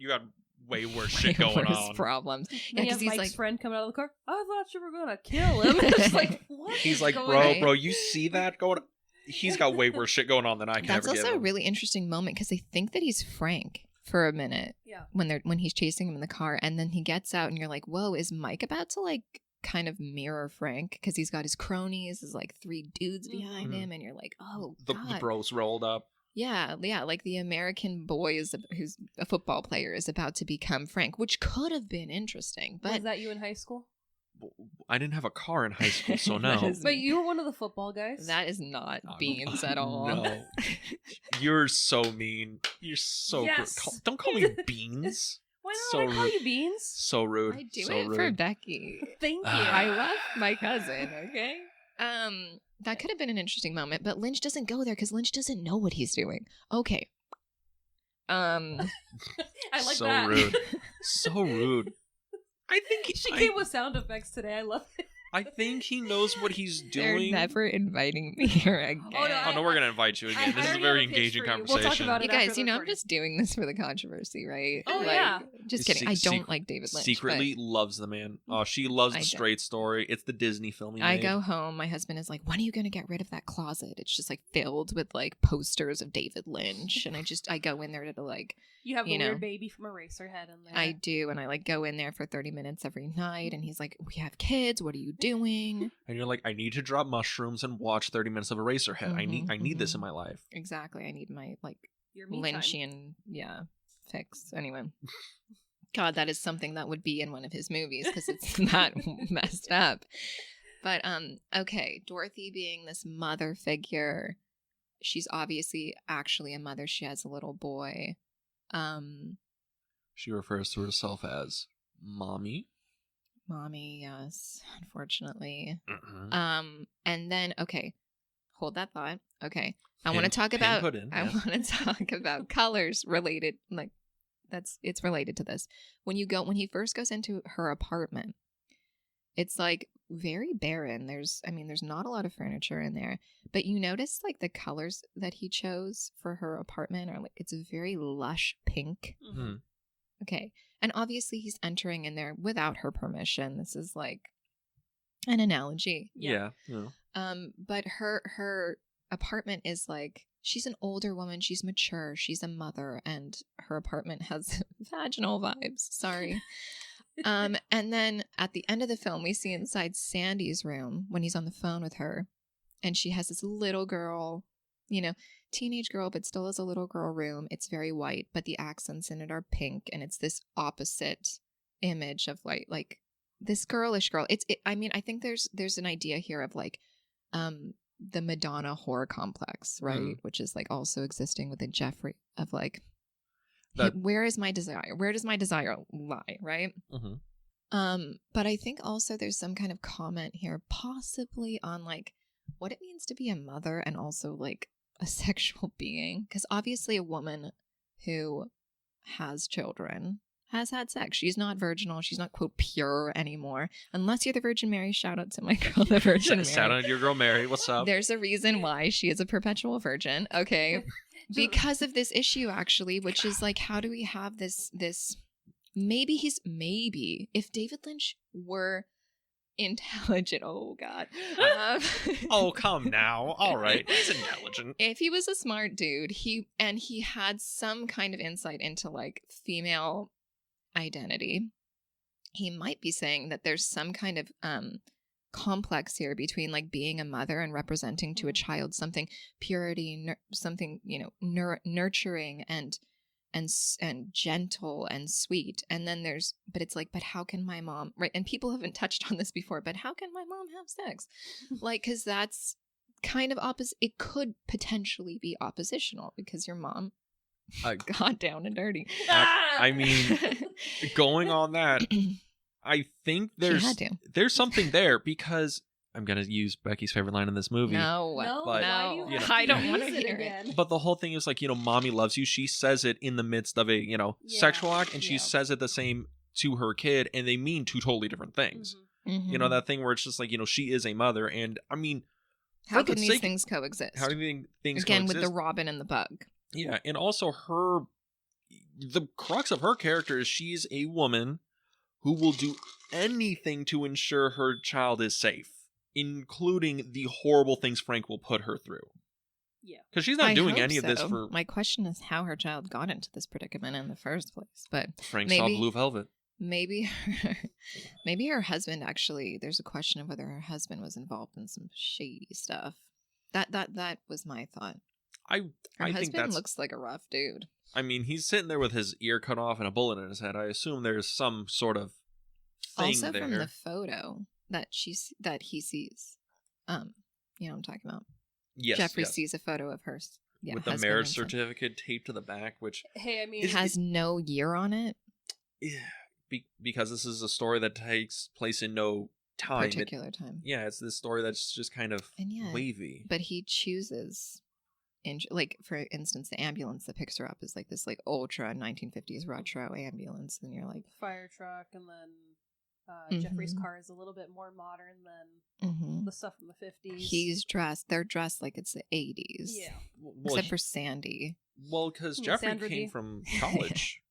way worse shit going on. Problems. And Yeah, you have he's Mike's like, friend coming out of the car. I thought you were gonna kill him. It's like, what? He's like, bro, you see that going on? He's got way worse shit going on than I can that's ever get. Also a really interesting moment because they think that he's Frank for a minute. Yeah. When he's chasing him in the car, and then he gets out, and you're like, whoa, is Mike about to like kind of mirror Frank? Because he's got his cronies, his like 3 dudes behind him, and you're like, oh, the God. bros rolled up. Yeah, like the American boy who's a football player is about to become Frank, which could have been interesting. But was that you in high school? I didn't have a car in high school, so no. But you were one of the football guys. That is not Beans at all. No. You're so mean. You're so Yes. Don't call me Beans. Why not? So I call rude. you Beans. So rude. I do so it rude. for Becky. Thank you. I love my cousin, okay? That could have been an interesting moment, but Lynch doesn't go there because Lynch doesn't know what he's doing. Okay. I like so that. rude. So rude. I think She came with sound effects today. I love it. I think he knows what he's They're doing. never inviting me here again. Oh no, we're gonna invite you again. This is a very engaging conversation. We'll talk about it You guys, after I'm recording. just doing this for the controversy, right? Oh, yeah. Just kidding. I don't like David Lynch. Secretly loves the man. Oh, she loves I the don't. Straight Story. It's the Disney film he I made. go home. My husband is like, "When are you going to get rid of that closet? It's just like filled with like posters of David Lynch." And I go in there to like, You have a you know. weird baby from Eraserhead in there. I do, and I like go in there for 30 minutes every night. And he's like, "We have kids. What are you doing?" And you're like, I need to drop mushrooms and watch 30 minutes of Eraserhead. I need this in my life. Exactly. I need my like Your me time. Lynchian, fix. Anyway. God, that is something that would be in one of his movies because it's that messed up. But okay, Dorothy being this mother figure, she's obviously actually a mother. She has a little boy. She refers to herself as mommy. Mommy, yes, unfortunately. Mm-hmm. And then okay, hold that thought. Okay, I Pin- want to talk pin about. put in, I yes. want to talk about colors related, like it's related to this. When he first goes into her apartment, it's like very barren. There's not a lot of furniture in there, but you notice like the colors that he chose for her apartment are like it's a very lush pink. Mm-hmm. Okay. And obviously he's entering in there without her permission. This is like an analogy. Yeah. But her apartment is like she's an older woman, she's mature, she's a mother, and her apartment has vaginal vibes. Sorry. And then at the end of the film we see inside Sandy's room when he's on the phone with her, and she has this little girl, teenage girl, but still is a little girl room. It's very white, but the accents in it are pink, and it's this opposite image of like this girlish girl. I think there's an idea here of like the Madonna horror complex, right? Which is like also existing within Jeffrey of like where is my desire? Where does my desire lie, right? Mm-hmm. But I think also there's some kind of comment here, possibly on like what it means to be a mother and also like a sexual being, because obviously a woman who has children has had sex. She's not virginal. She's not, quote, pure anymore. Unless you're the Virgin Mary. Shout out to my girl, the Virgin Mary. Shout out to your girl, Mary. What's up? There's a reason why she is a perpetual virgin. Okay. Because of this issue, actually, which is like, how do we have this, maybe if David Lynch were intelligent, oh God. Oh, come now. All right. He's intelligent. If he was a smart dude, he had some kind of insight into like female identity, he might be saying that there's some kind of complex here between like being a mother and representing to a child something purity, something nurturing and gentle and sweet, and then but how can my mom, right? And people haven't touched on this before, but how can my mom have sex? Like, because that's kind of opposite. It could potentially be oppositional because your mom got down and dirty. I mean, going on that, I think there's something there, because I'm gonna use Becky's favorite line in this movie. No, but, why do you have I to don't want to use hear again? But the whole thing is like, mommy loves you. She says it in the midst of a, sexual act, and she says it the same to her kid, and they mean two totally different things. Mhm. You know, that thing where it's just like, she is a mother. And I mean, How can these things coexist? How do things Again, coexist? with the Robin and the bug. Yeah, and also the crux of her character is she's a woman who will do anything to ensure her child is safe, including the horrible things Frank will put her through. Yeah. Because she's not doing any of this so. for... My question is how her child got into this predicament in the first place. But Frank saw Blue Velvet. Maybe her husband actually, there's a question of whether her husband was involved in some shady stuff. That was my thought. Her husband looks like a rough dude. I mean, he's sitting there with his ear cut off and a bullet in his head. I assume there's some sort of thing also there. From the photo that he sees, you know what I'm talking about. Yes, Jeffrey sees a photo of hers. Yeah, with the marriage certificate taped to the back, which hey, I mean, it has no year on it. Yeah, because this is a story that takes place in no time. Particular time. Yeah, it's this story that's just kind of wavy. But he chooses, like for instance, the ambulance that picks her up is like this like ultra 1950s retro ambulance, and you're like fire truck, and then Jeffrey's car is a little bit more modern than the stuff from the 50s. They're dressed like it's the 80s. Yeah. Except for Sandy. Well, because Jeffrey came from college.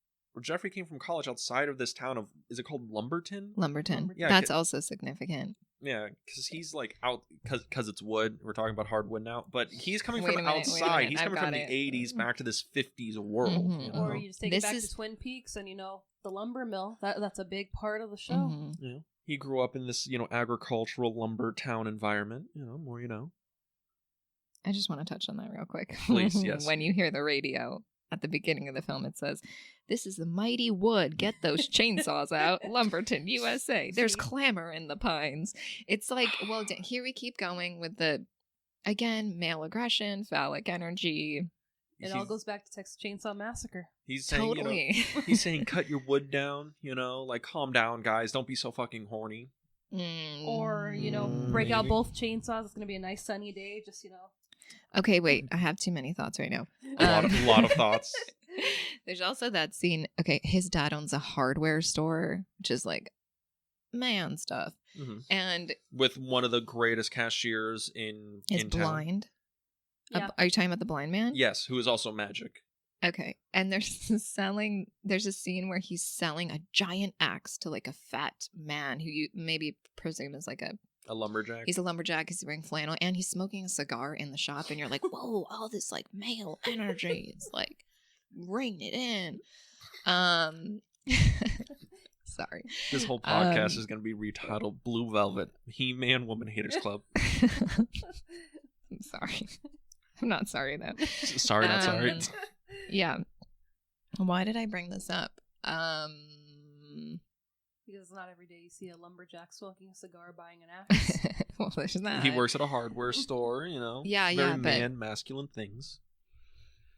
Jeffrey came from college outside of this town of, is it called Lumberton? Lumberton. Yeah, that's also significant. Yeah, because he's like out, because it's wood. We're talking about hardwood now. But he's coming from outside. He's coming from the 80s back to this 50s world. You know? Or you just take it back to Twin Peaks and, the lumber mill. That's a big part of the show. Yeah. He grew up in this, agricultural lumber town environment. More you know. I just want to touch on that real quick. Please, yes. When you hear the radio at the beginning of the film, it says, "This is the mighty wood. Get those chainsaws out. Lumberton, USA. There's clamor in the pines." It's like, well, here we keep going with the, again, male aggression, phallic energy. It all goes back to Texas Chainsaw Massacre. He's saying, totally. He's saying, cut your wood down, like, calm down, guys. Don't be so fucking horny. Or, break out both chainsaws. It's going to be a nice sunny day. Just, Okay, wait. I have too many thoughts right now. A lot of thoughts. There's also that scene. Okay, his dad owns a hardware store, which is like man stuff. And with one of the greatest cashiers in town. Blind. Yeah. Are you talking about the blind man? Yes, who is also magic. Okay. And there's a scene where he's selling a giant axe to like a fat man who you maybe presume is like a lumberjack. He's a lumberjack. He's wearing flannel and he's smoking a cigar in the shop. And you're like, whoa, all this like male energy. It's like, rein it in. Sorry. This whole podcast is going to be retitled Blue Velvet, He-Man Woman Haters Club. I'm sorry. I'm not sorry, though. Sorry, not sorry. Yeah. Why did I bring this up? Because it's not every day you see a lumberjack smoking a cigar, buying an axe. Well, there's that. He works at a hardware store, Yeah, very masculine things.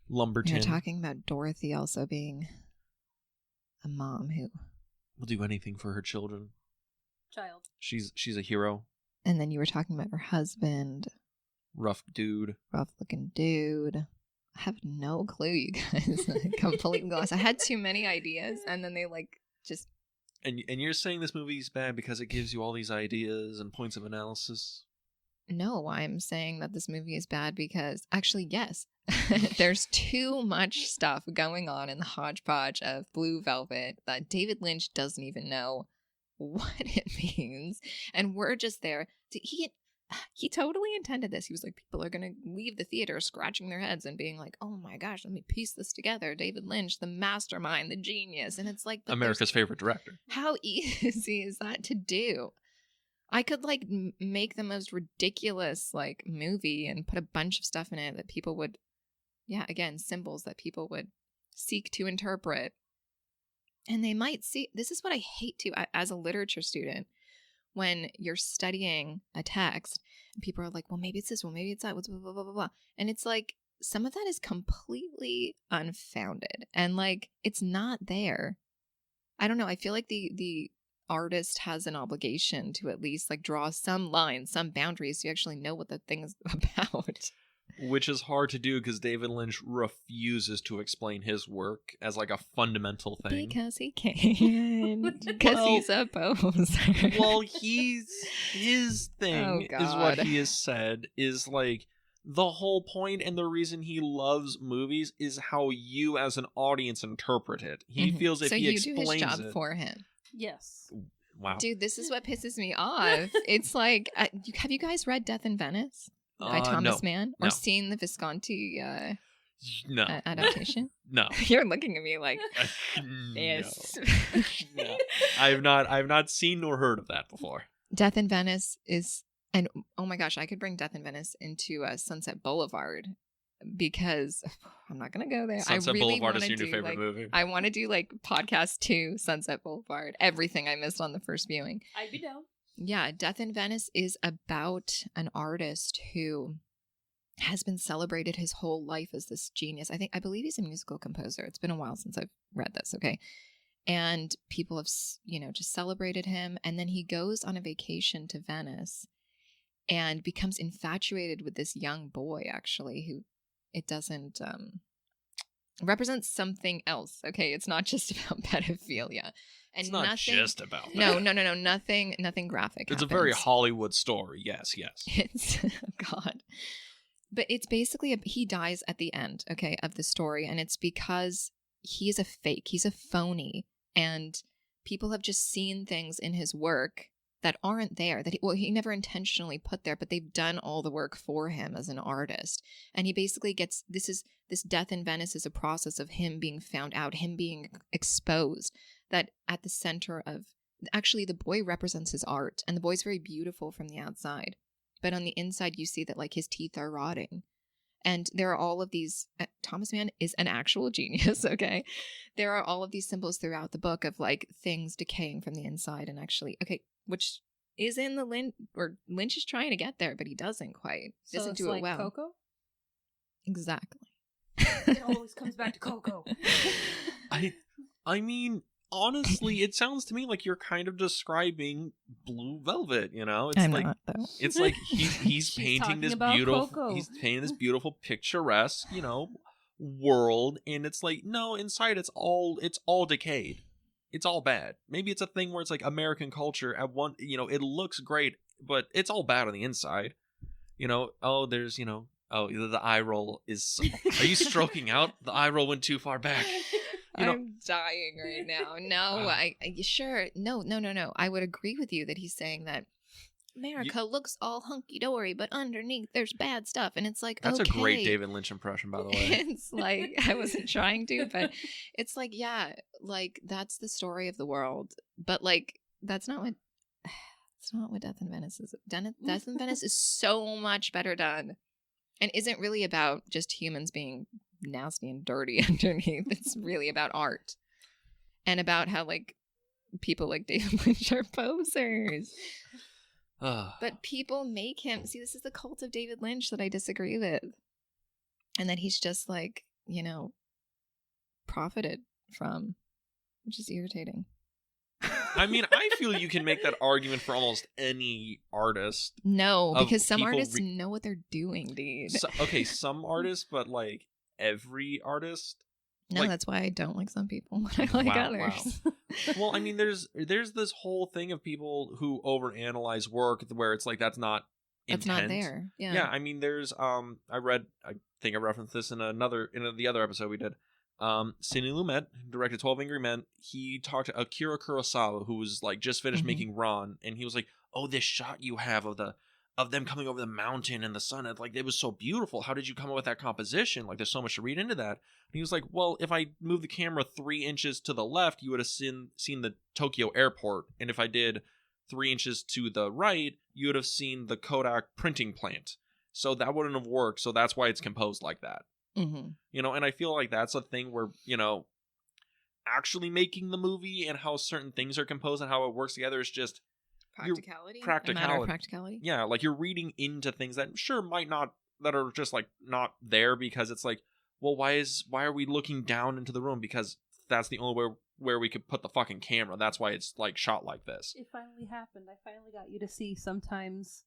Lumberton. You're talking about Dorothy also being a mom who will do anything for her children. Child. She's a hero. And then you were talking about her husband. Rough looking dude. I have no clue, you guys. Completely lost. I had too many ideas, and then they just. And you're saying this movie's bad because it gives you all these ideas and points of analysis? No, I'm saying that this movie is bad because, actually, yes, there's too much stuff going on in the hodgepodge of Blue Velvet that David Lynch doesn't even know what it means, and we're just there to He totally intended this. He was like, people are going to leave the theater scratching their heads and being like, oh my gosh, let me piece this together. David Lynch, the mastermind, the genius. And it's like, America's favorite director. How easy is that to do? I could make the most ridiculous movie and put a bunch of stuff in it that people would, symbols that people would seek to interpret. And they might see, this is what I hate as a literature student. When you're studying a text, and people are like, well, maybe it's this, well, maybe it's that, blah, blah, blah, blah, blah. And it's like, some of that is completely unfounded. And it's not there. I don't know. I feel like the artist has an obligation to at least draw some lines, some boundaries so you actually know what the thing is about. Which is hard to do because David Lynch refuses to explain his work as like a fundamental thing. Because he can. Because he's a poser. Well, his thing is what he has said is like the whole point and the reason he loves movies is how you as an audience interpret it. He feels if he explains do his job it for him. Yes. Wow. Dude, this is what pisses me off. It's like, have you guys read Death in Venice by Thomas Mann? Or seen the Visconti no adaptation? No. You're looking at me like, yes. No. I've not seen nor heard of that before. Death in Venice is, and oh my gosh, I could bring Death in Venice into Sunset Boulevard because I'm not going to go there. Sunset Boulevard is your new favorite movie. I want to do like podcast 2, Sunset Boulevard, everything I missed on the first viewing. I'd be down. Yeah, Death in Venice is about an artist who has been celebrated his whole life as this genius. I believe he's a musical composer. It's been a while since I've read this, okay? And people have, just celebrated him. And then he goes on a vacation to Venice and becomes infatuated with this young boy, actually, who it doesn't represents something else. Okay, it's not just about pedophilia. And it's not just about that. No, nothing graphic. It's happens. a very Hollywood story. Yes. It's God. But it's basically he dies at the end, okay, of the story, and it's because he's a fake, he's a phony, and people have just seen things in his work that aren't there, that he never intentionally put there, but they've done all the work for him as an artist. And he basically gets, this Death in Venice is a process of him being found out, him being exposed, that at the center of, actually the boy represents his art, and the boy's very beautiful from the outside. But on the inside, you see that like his teeth are rotting. And there are all of these, Thomas Mann is an actual genius, okay? There are all of these symbols throughout the book of like things decaying from the inside and actually, okay, which is in the Lynch is trying to get there, but he doesn't quite. So doesn't it's do like it well. Coco? Exactly. It always comes back to Coco. I mean, honestly, it sounds to me like you're kind of describing Blue Velvet, you know? It's I'm like not, though. It's like he's painting this beautiful Coco. He's painting this beautiful picturesque, world, and it's like no, inside it's all decayed. It's all bad. Maybe it's a thing where it's like American culture at one, it looks great, but it's all bad on the inside. There's, the eye roll is are you stroking out? The eye roll went too far back. I'm dying right now. No, sure. No. I would agree with you that he's saying that America looks all hunky-dory, but underneath there's bad stuff. And it's like, that's okay. a great David Lynch impression, by the way. It's like, I wasn't trying to, but it's like, yeah, like that's the story of the world. But like, that's not what Death in Venice is. Death in Venice is so much better done and isn't really about just humans being nasty and dirty underneath. It's really about art and about how like people like David Lynch are posers. But people make him see, this is the cult of David Lynch that I disagree with, and that he's just like profited from, which is irritating. I mean, I feel you can make that argument for almost any artist. No, because some artists know what they're doing, dude. Okay, some artists, but like every artist. No, that's why I don't like some people, but I like others. Wow. Well, I mean, there's this whole thing of people who overanalyze work where it's like that's not intent. That's not there. Yeah. Yeah, I mean, there's I think I referenced this in the other episode we did. Sidney Lumet, who directed 12 Angry Men, he talked to Akira Kurosawa, who was like just finished making Ron, and he was like, "Oh, this shot you have of them coming over the mountain and the sun, it was so beautiful. How did you come up with that composition? Like, there's so much to read into that." And he was like, "Well, if I moved the camera 3 inches to the left, you would have seen the Tokyo airport, and if I did 3 inches to the right, you would have seen the Kodak printing plant. So that wouldn't have worked. So that's why it's composed like that." And I feel like that's a thing where actually making the movie and how certain things are composed and how it works together is just practicality. A matter of practicality. Yeah, like you're reading into things that sure might not, that are just like not there, because it's like, well, why are we looking down into the room? Because that's the only way where we could put the fucking camera. That's why it's like shot like this. It finally happened. I finally got you to see sometimes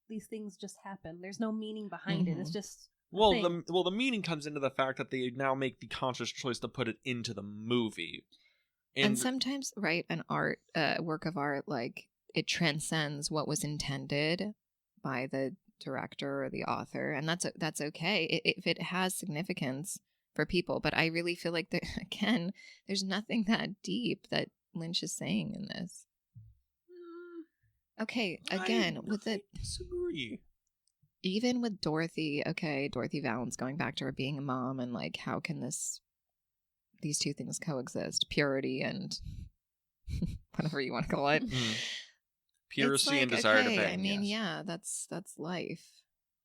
these things just happen. There's no meaning behind it. It's just Well, thing. the meaning comes into the fact that they now make the conscious choice to put it into the movie. And sometimes, right, an art, work of art, like, it transcends what was intended by the director or the author, and that's okay if it has significance for people. But I really feel like again, there's nothing that deep that Lynch is saying in this. Okay, again, I disagree. Even with Dorothy, Dorothy Vallens going back to her being a mom, and like, how can these two things coexist? Purity and whatever you want to call it. Purity like, and desire to okay, bang. I mean, yes. yeah, that's life.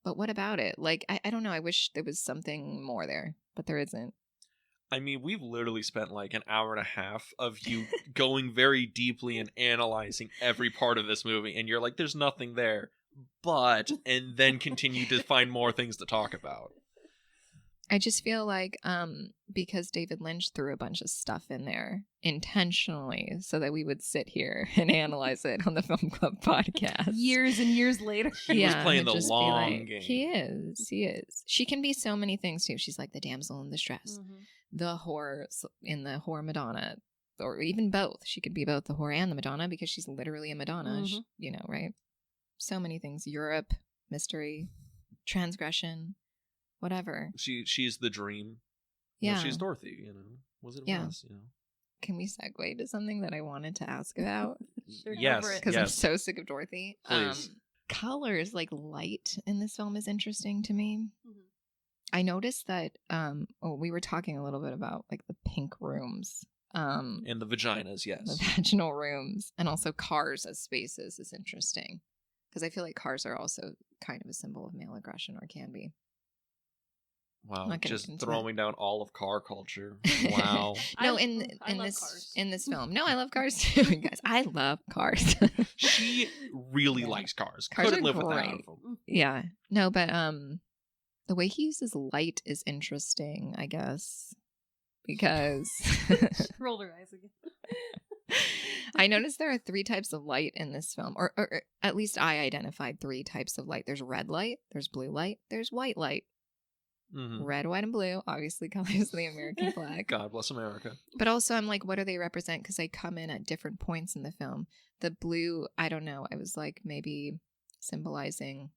But what about it? Like, I don't know. I wish there was something more there, but there isn't. I mean, we've literally spent like an hour and a half of you going very deeply and analyzing every part of this movie, and you're like, there's nothing there, and then continue to find more things to talk about. I just feel like because David Lynch threw a bunch of stuff in there intentionally so that we would sit here and analyze it on the Film Club podcast. Years and years later. He was playing the it'd just be long game. He is. She can be so many things too. She's like the damsel in distress, the whore in the whore Madonna, or even both. She could be both the whore and the Madonna because she's literally a Madonna, right? So many things. Europe, mystery, transgression. Whatever. She's the dream. Yeah. She's Dorothy, Was it was, Can we segue to something that I wanted to ask about? Sure, yes. Because I'm so sick of Dorothy. Please. Colors, like light in this film, is interesting to me. I noticed that we were talking a little bit about like the pink rooms. And the vaginas, yes. The vaginal rooms. And also cars as spaces is interesting. Because I feel like cars are also kind of a symbol of male aggression, or can be. Wow, just throwing down all of car culture. Wow. No, in this film. No, I love cars too, guys. I love cars. She really likes cars. Cars Couldn't are live without great. them. Yeah. No, but the way he uses light is interesting, I guess. Because rolled her eyes again. I noticed there are 3 types of light in this film, or at least I identified 3 types of light. There's red light, there's blue light, there's white light. Red, white, and blue, obviously colors of the American flag. God bless America. But also, I'm like, what do they represent? Because they come in at different points in the film. The blue, I don't know. I was like, maybe symbolizing,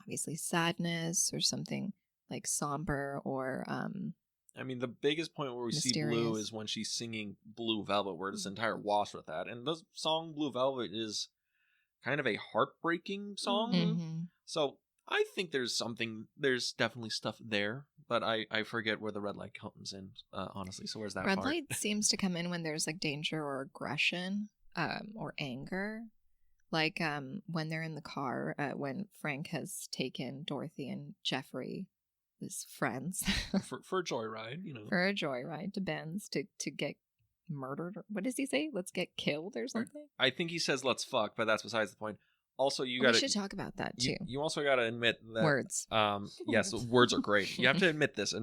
obviously, sadness or something like somber or I mean, the biggest point where we see blue is when she's singing Blue Velvet, where this entire washed with that. And the song Blue Velvet is kind of a heartbreaking song. So I think there's definitely stuff there, but I forget where the red light comes in, honestly. So where's that red part? light seems to come in when there's like danger or aggression, or anger. Like when they're in the car, when Frank has taken Dorothy and Jeffrey, his friends, for a joyride, For a joyride to Ben's to get murdered. What does he say? Let's get killed or something? I think he says let's fuck, but that's besides the point. Also, we should talk about that too. You also got to admit that words. Yes, words are great. You have to admit this.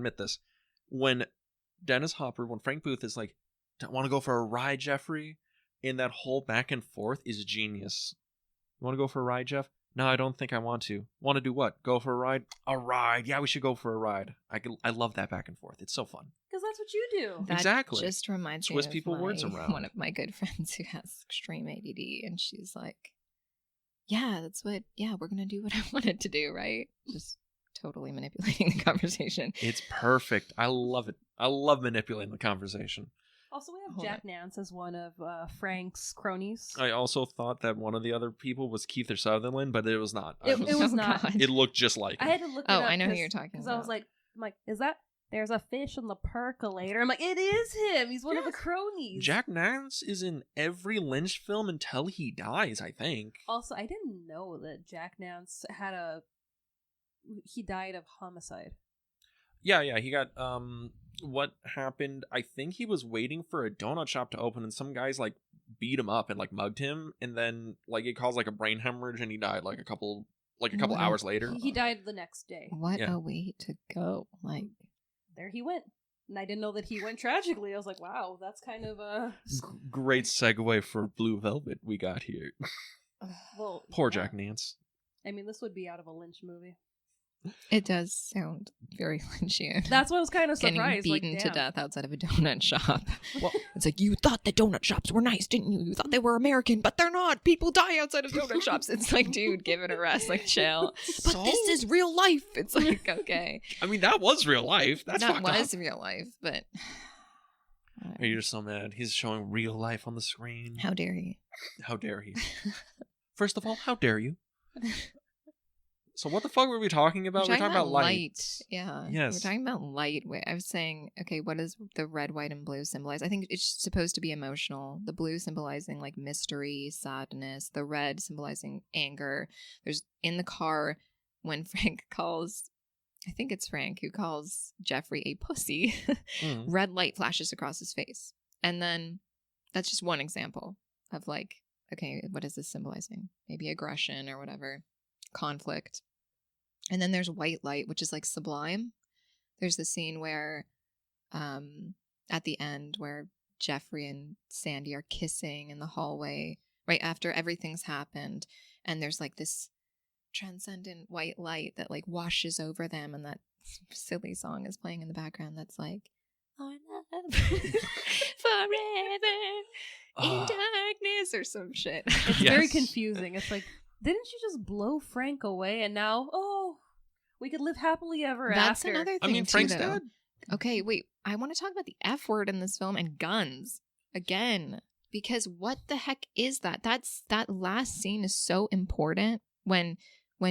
When when Frank Booth is like, "Don't want to go for a ride, Jeffrey," and that whole back and forth is genius. You want to go for a ride, Jeff? No, I don't think I want to. Want to do what? Go for a ride? A ride. Yeah, we should go for a ride. I love that back and forth. It's so fun. Because that's what you do. That exactly. Just reminds Twist me of people words around. One of my good friends who has extreme ADD, and she's like, yeah, we're going to do what I wanted to do, right? Just totally manipulating the conversation. It's perfect. I love it. I love manipulating the conversation. Also, we have Jack Nance as one of Frank's cronies. I also thought that one of the other people was Keith or Sutherland, but it was not. It was not. God. It looked just like him. I had to look it up. I know who you're talking about. Because I was like, is that... There's a fish in the percolator. I'm like, it is him. He's one of the cronies. Jack Nance is in every Lynch film until he dies, I think. Also, I didn't know that Jack Nance he died of homicide. Yeah, he got, what happened, I think he was waiting for a donut shop to open, and some guys, like, beat him up and, like, mugged him, and then, like, it caused, like, a brain hemorrhage, and he died, like, a couple hours later. He died the next day. What a way to go. Like... There he went. And I didn't know that he went tragically. I was like, wow, that's kind of a... Great segue for Blue Velvet we got here. Well, Poor Jack Nance. I mean, this would be out of a Lynch movie. It does sound very Lynchian. That's why I was kind of surprised. Getting beaten like, to damn. death outside of a donut shop. Well, It's like, you thought the donut shops were nice, didn't you? You thought they were American, but they're not. People die outside of donut shops. It's like, dude, give it a rest. Like, chill. But So? this is real life. It's like, okay. I mean, that was real life. That's that fucked was up. real life, but... You're so mad. He's showing real life on the screen. How dare he? How dare he? First of all, how dare you? So what the fuck were we talking about? We're talking about light. Yeah. Yes. We're talking about light. I was saying, okay, what does the red, white, and blue symbolize? I think it's supposed to be emotional. The blue symbolizing like mystery, sadness. The red symbolizing anger. There's in the car when Frank calls, I think it's Frank who calls Jeffrey a pussy. Red light flashes across his face. And then that's just one example of like, okay, what is this symbolizing? Maybe aggression or whatever. Conflict. And then there's white light, which is like sublime. There's the scene where at the end where Jeffrey and Sandy are kissing in the hallway right after everything's happened, and there's like this transcendent white light that like washes over them, and that silly song is playing in the background that's like our love forever in darkness or some shit. It's very confusing. It's like, didn't you just blow Frank away and now, we could live happily ever That's after? another thing. I mean, too, Frank's though. dead. Okay, wait. I want to talk about the F word in this film and guns again, because what the heck is that? That last scene is so important when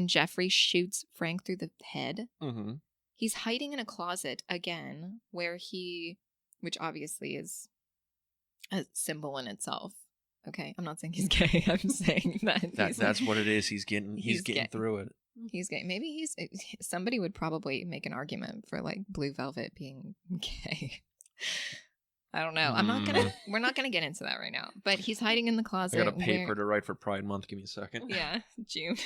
Jeffrey shoots Frank through the head. Mm-hmm. He's hiding in a closet again, which obviously is a symbol in itself. Okay, I'm not saying he's gay. I'm saying That's what it is. He's getting gay. through it. He's gay. Maybe somebody would probably make an argument for like Blue Velvet being gay. I don't know. We're not gonna get into that right now. But he's hiding in the closet. I got a paper to write for Pride Month. Give me a second. Yeah, June.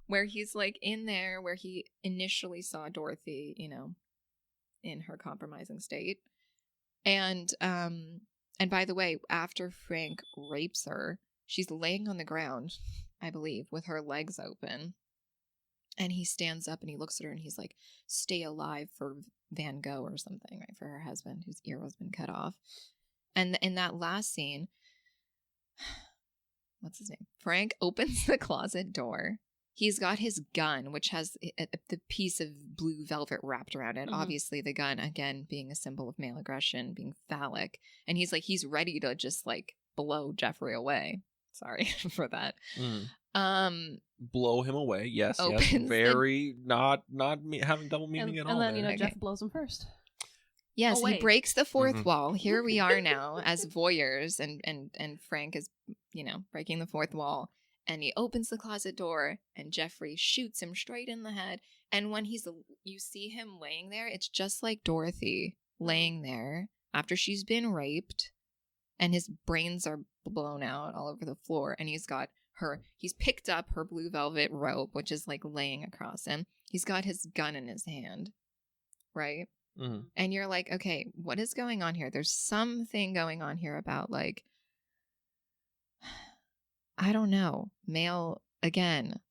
Where he's like in there where he initially saw Dorothy, in her compromising state. And by the way, after Frank rapes her, she's laying on the ground, I believe, with her legs open. And he stands up and he looks at her and he's like, stay alive for Van Gogh or something, right? For her husband whose ear has been cut off. And in that last scene, what's his name? Frank opens the closet door. He's got his gun, which has the piece of blue velvet wrapped around it. Mm-hmm. Obviously, the gun, again, being a symbol of male aggression, being phallic. And he's ready to just like blow Jeffrey away. Sorry for that. Blow him away. Yes. Very not having double meaning at all. And then there. Jeff blows him first. Yes, he breaks the fourth wall. Here we are now as voyeurs, and Frank is, breaking the fourth wall. And he opens the closet door, and Jeffrey shoots him straight in the head. And when you see him laying there, it's just like Dorothy laying there after she's been raped, and his brains are blown out all over the floor. And he's picked up her blue velvet robe, which is like laying across him. He's got his gun in his hand, right? Mm-hmm. And you're like, okay, what is going on here? There's something going on here about like, I don't know, male, again,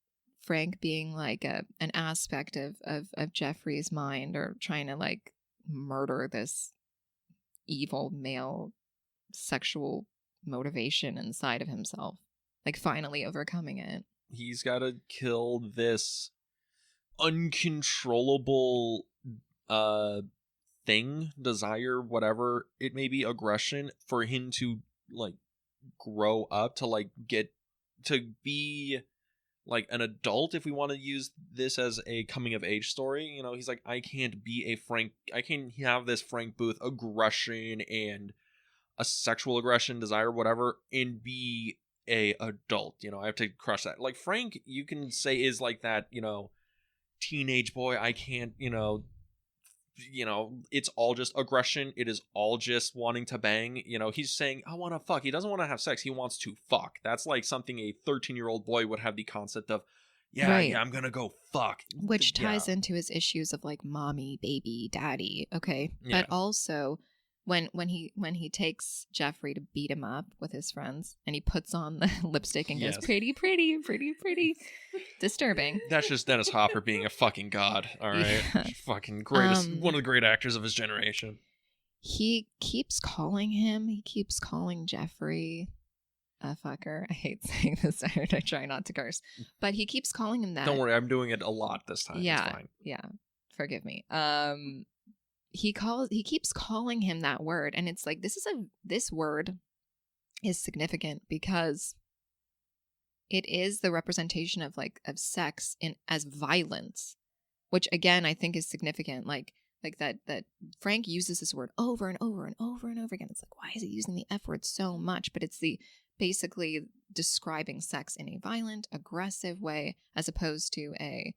Frank being like an aspect of Jeffrey's mind, or trying to like murder this evil male sexual motivation inside of himself, like finally overcoming it. He's got to kill this uncontrollable thing, desire, whatever it may be, aggression, for him to like grow up to like get to be like an adult, if we want to use this as a coming of age story. He's like, I can't have this Frank Booth aggression and a sexual aggression, desire, whatever, and be a adult. I have to crush that. Like Frank, you can say, is like that, teenage boy. I can't, it's all just aggression. It is all just wanting to bang. He's saying, I want to fuck. He doesn't want to have sex. He wants to fuck. That's like something a 13-year-old boy would have the concept of, I'm going to go fuck. Which ties into his issues of like mommy, baby, daddy. Okay. Yeah. But also when he takes Jeffrey to beat him up with his friends, and he puts on the lipstick and goes, Yes. pretty, pretty, pretty, pretty. Disturbing. That's just Dennis Hopper being a fucking god. All right, Yeah. fucking greatest, one of the great actors of his generation. He keeps calling Jeffrey a fucker. I hate saying this. I try not to curse, but he keeps calling him that. Don't worry, I'm doing it a lot this time. Yeah, It's fine. yeah. Forgive me. He keeps calling him that word, and it's like this word is significant because it is the representation of sex as violence, which again I think is significant. Like that Frank uses this word over and over and over and over again. It's like, why is he using the F word so much? But it's basically describing sex in a violent, aggressive way, as opposed to a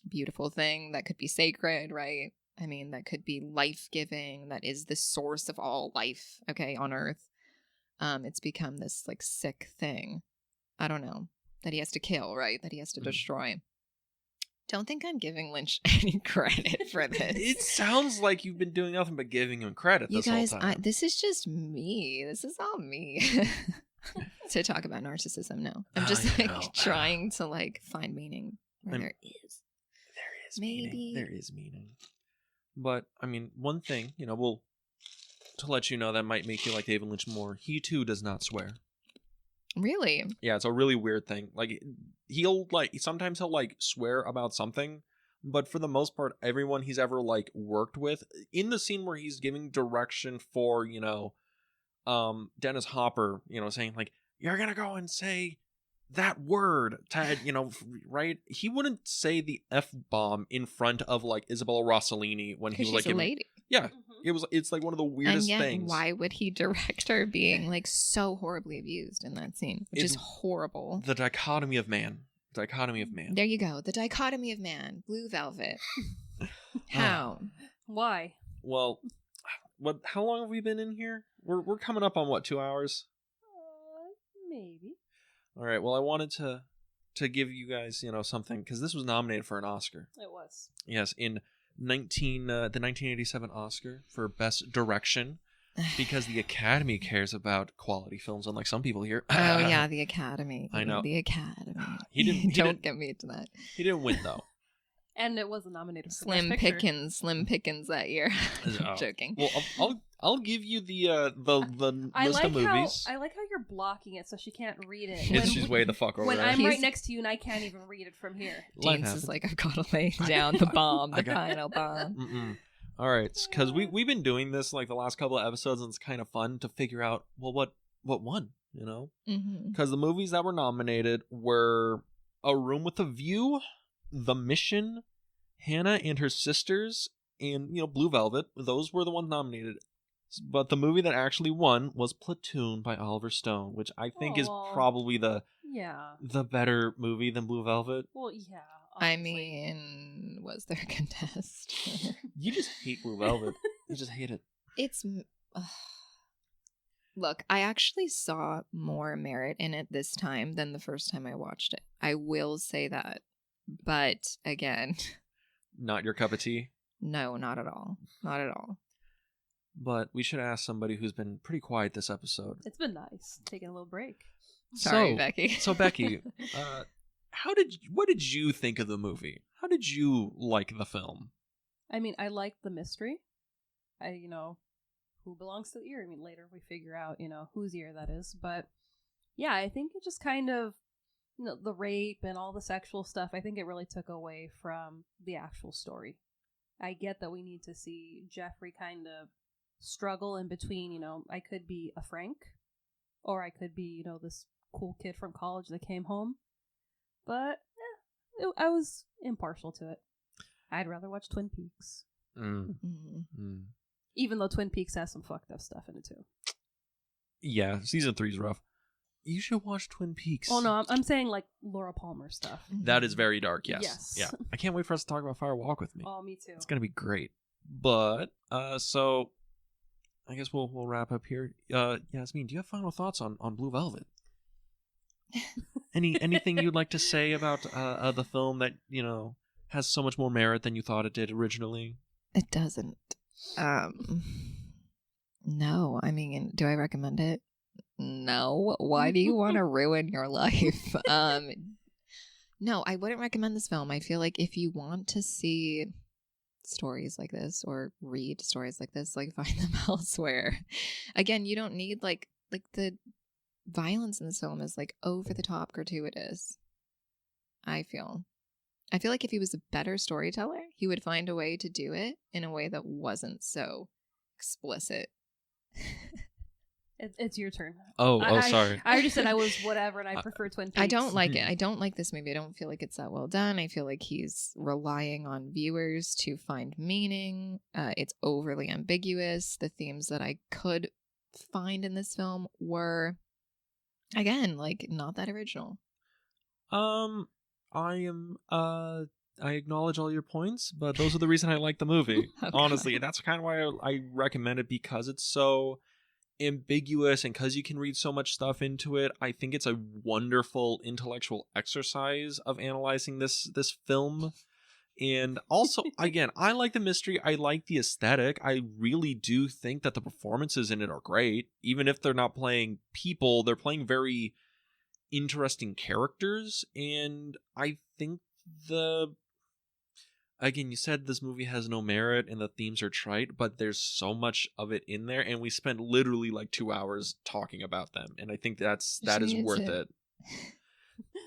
beautiful thing that could be sacred, right? I mean, that could be life-giving, that is the source of all life, okay, on Earth. It's become this sick thing. I don't know, that he has to kill, right? That he has to destroy. Don't think I'm giving Lynch any credit for this. It sounds like you've been doing nothing but giving him credit You this guys, whole time. this is just me. This is all me. To talk about narcissism, no. I'm just trying to find meaning where there is. There is Maybe. meaning. There is meaning. But, I mean, one thing, to let you know that might make you like David Lynch more, he too does not swear. Really? Yeah, it's a really weird thing. Sometimes he'll swear about something, but for the most part, everyone he's ever worked with, in the scene where he's giving direction for, Dennis Hopper, saying you're gonna go and say that word, Ted, right? He wouldn't say the F-bomb in front of Isabella Rossellini when he was she's a lady. Yeah, it's one of the weirdest and yet, things. Why would he direct her being so horribly abused in that scene, which is horrible? The dichotomy of man. There you go. The dichotomy of man. Blue Velvet. How? Why? Well, how long have we been in here? We're coming up on 2 hours? Maybe. All right. Well, I wanted to give you guys, something, because this was nominated for an Oscar. It was. Yes, in the 1987 Oscar for Best Direction, because the Academy cares about quality films, unlike some people here. Oh yeah, the Academy. I know. The Academy. Don't get me into that. He didn't win though. And it wasn't nominated for Slim Best Picture. Pickings that year. I'm joking. Well, I'll give you the list of movies. I like how you're blocking it so she can't read it. She's way the fuck over when there. I'm right next to you and I can't even read it from here. James is I've got to lay down the bomb, the final bomb. Mm-mm. All right, because we've been doing this the last couple of episodes, and it's kind of fun to figure out what won, because the movies that were nominated were A Room with a View, The Mission, Hannah and Her Sisters, and Blue Velvet. Those were the ones nominated. But the movie that actually won was Platoon by Oliver Stone, which I think is probably the better movie than Blue Velvet. Well, yeah. I mean, was there a contest? You just hate Blue Velvet. You just hate it. It's... Look, I actually saw more merit in it this time than the first time I watched it. I will say that. But, again... Not your cup of tea? No, not at all. Not at all. But we should ask somebody who's been pretty quiet this episode. It's been nice. Taking a little break. Sorry, Becky. So, Becky, what did you think of the movie? How did you like the film? I mean, I liked the mystery. Who belongs to the ear? I mean, later we figure out, whose ear that is. But, yeah, I think it just kind of, the rape and all the sexual stuff, I think it really took away from the actual story. I get that we need to see Jeffrey kind of struggle in between, I could be a Frank, or I could be, this cool kid from college that came home. But I was impartial to it. I'd rather watch Twin Peaks. Even though Twin Peaks has some fucked up stuff in it too. Yeah, season 3 is rough. You should watch Twin Peaks. Oh no, I'm saying Laura Palmer stuff. That is very dark, yes. Yes. Yeah. I can't wait for us to talk about Fire Walk with Me. Oh, me too. It's going to be great. But, so, I guess we'll wrap up here. Yasmin, do you have final thoughts on Blue Velvet? Anything you'd like to say about the film that, has so much more merit than you thought it did originally? It doesn't. No, I mean, do I recommend it? No. Why do you want to ruin your life? No, I wouldn't recommend this film. I feel like if you want to see stories like this or read stories like this, like find them elsewhere. Again, you don't need like the violence in this film is like over the top gratuitous. I feel like if he was a better storyteller, he would find a way to do it in a way that wasn't so explicit. It's your turn. Sorry. I already said I was whatever, and I prefer Twin Peaks. I don't like it. I don't like this movie. I don't feel like it's that well done. I feel like he's relying on viewers to find meaning. It's overly ambiguous. The themes that I could find in this film were, again, like not that original. I acknowledge all your points, but those are the reason I like the movie. Okay. Honestly, that's kind of why I recommend it, because it's so ambiguous and because you can read so much stuff into it. I think it's a wonderful intellectual exercise of analyzing this film. And also, again, I like the mystery. I like the aesthetic. I really do think that the performances in it are great. Even if they're not playing people, they're playing very interesting characters. And I think again, you said this movie has no merit and the themes are trite, but there's so much of it in there, and we spent literally like 2 hours talking about them, and I think that is worth it.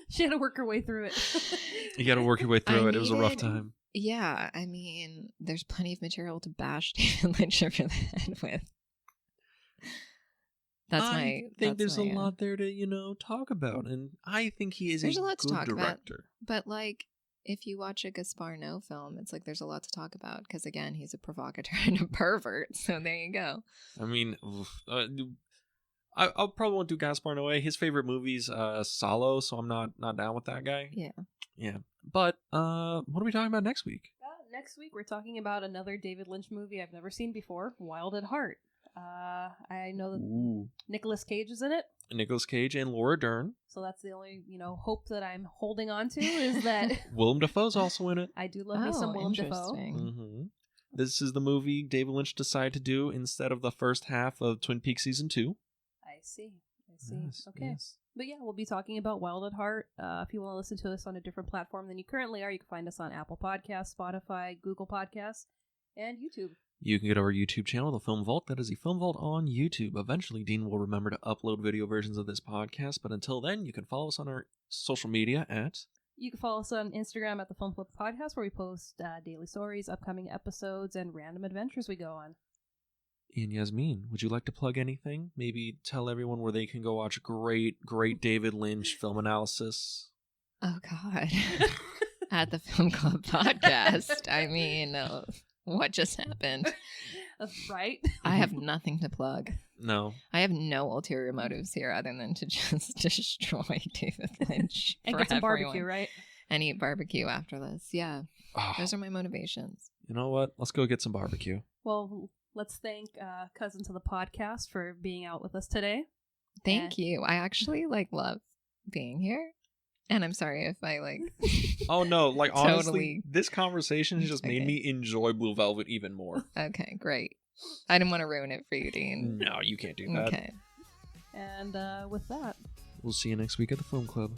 She had to work her way through it. You got to work your way through it. It was a rough time. Yeah, I mean, there's plenty of material to bash David Lynch over the head with. I think there's a lot there to talk about, and I think he is a lot to good talk director. But like, if you watch a Gaspar Noé film, it's like there's a lot to talk about because, again, he's a provocateur and a pervert. So there you go. I mean, I probably won't do Gaspar Noé. His favorite movie's Solo, so I'm not down with that guy. Yeah. But what are we talking about next week? Next week we're talking about another David Lynch movie I've never seen before, Wild at Heart. I know that Nicolas Cage is in it. Nicolas Cage and Laura Dern. So that's the only, hope that I'm holding on to is that Willem Dafoe's also in it. I do love me some Willem Dafoe. Mm-hmm. This is the movie David Lynch decided to do instead of the first half of Twin Peaks Season 2. I see. Yes, okay. Yes. But yeah, we'll be talking about Wild at Heart. If you want to listen to us on a different platform than you currently are, you can find us on Apple Podcasts, Spotify, Google Podcasts, and YouTube. You can go to our YouTube channel, The Film Vault. That is The Film Vault on YouTube. Eventually, Dean will remember to upload video versions of this podcast, but until then, you can follow us on our social media at... You can follow us on Instagram at The Film Flip Podcast, where we post daily stories, upcoming episodes, and random adventures we go on. And Yasmin, would you like to plug anything? Maybe tell everyone where they can go watch great David Lynch film analysis. Oh, God. At the Film Club Podcast. I mean... What just happened? Right? I have nothing to plug. No. I have no ulterior motives here other than to just destroy David Lynch. And get some barbecue, right? And eat barbecue after this. Yeah. Oh. Those are my motivations. You know what? Let's go get some barbecue. Well, let's thank Cousin to the Podcast for being out with us today. Thank you. I actually love being here. And I'm sorry if I Oh no, honestly, totally this conversation has just made me enjoy Blue Velvet even more. Okay, great. I didn't want to ruin it for you, Dean. No, you can't do that. Okay. And with that, we'll see you next week at the Film Club.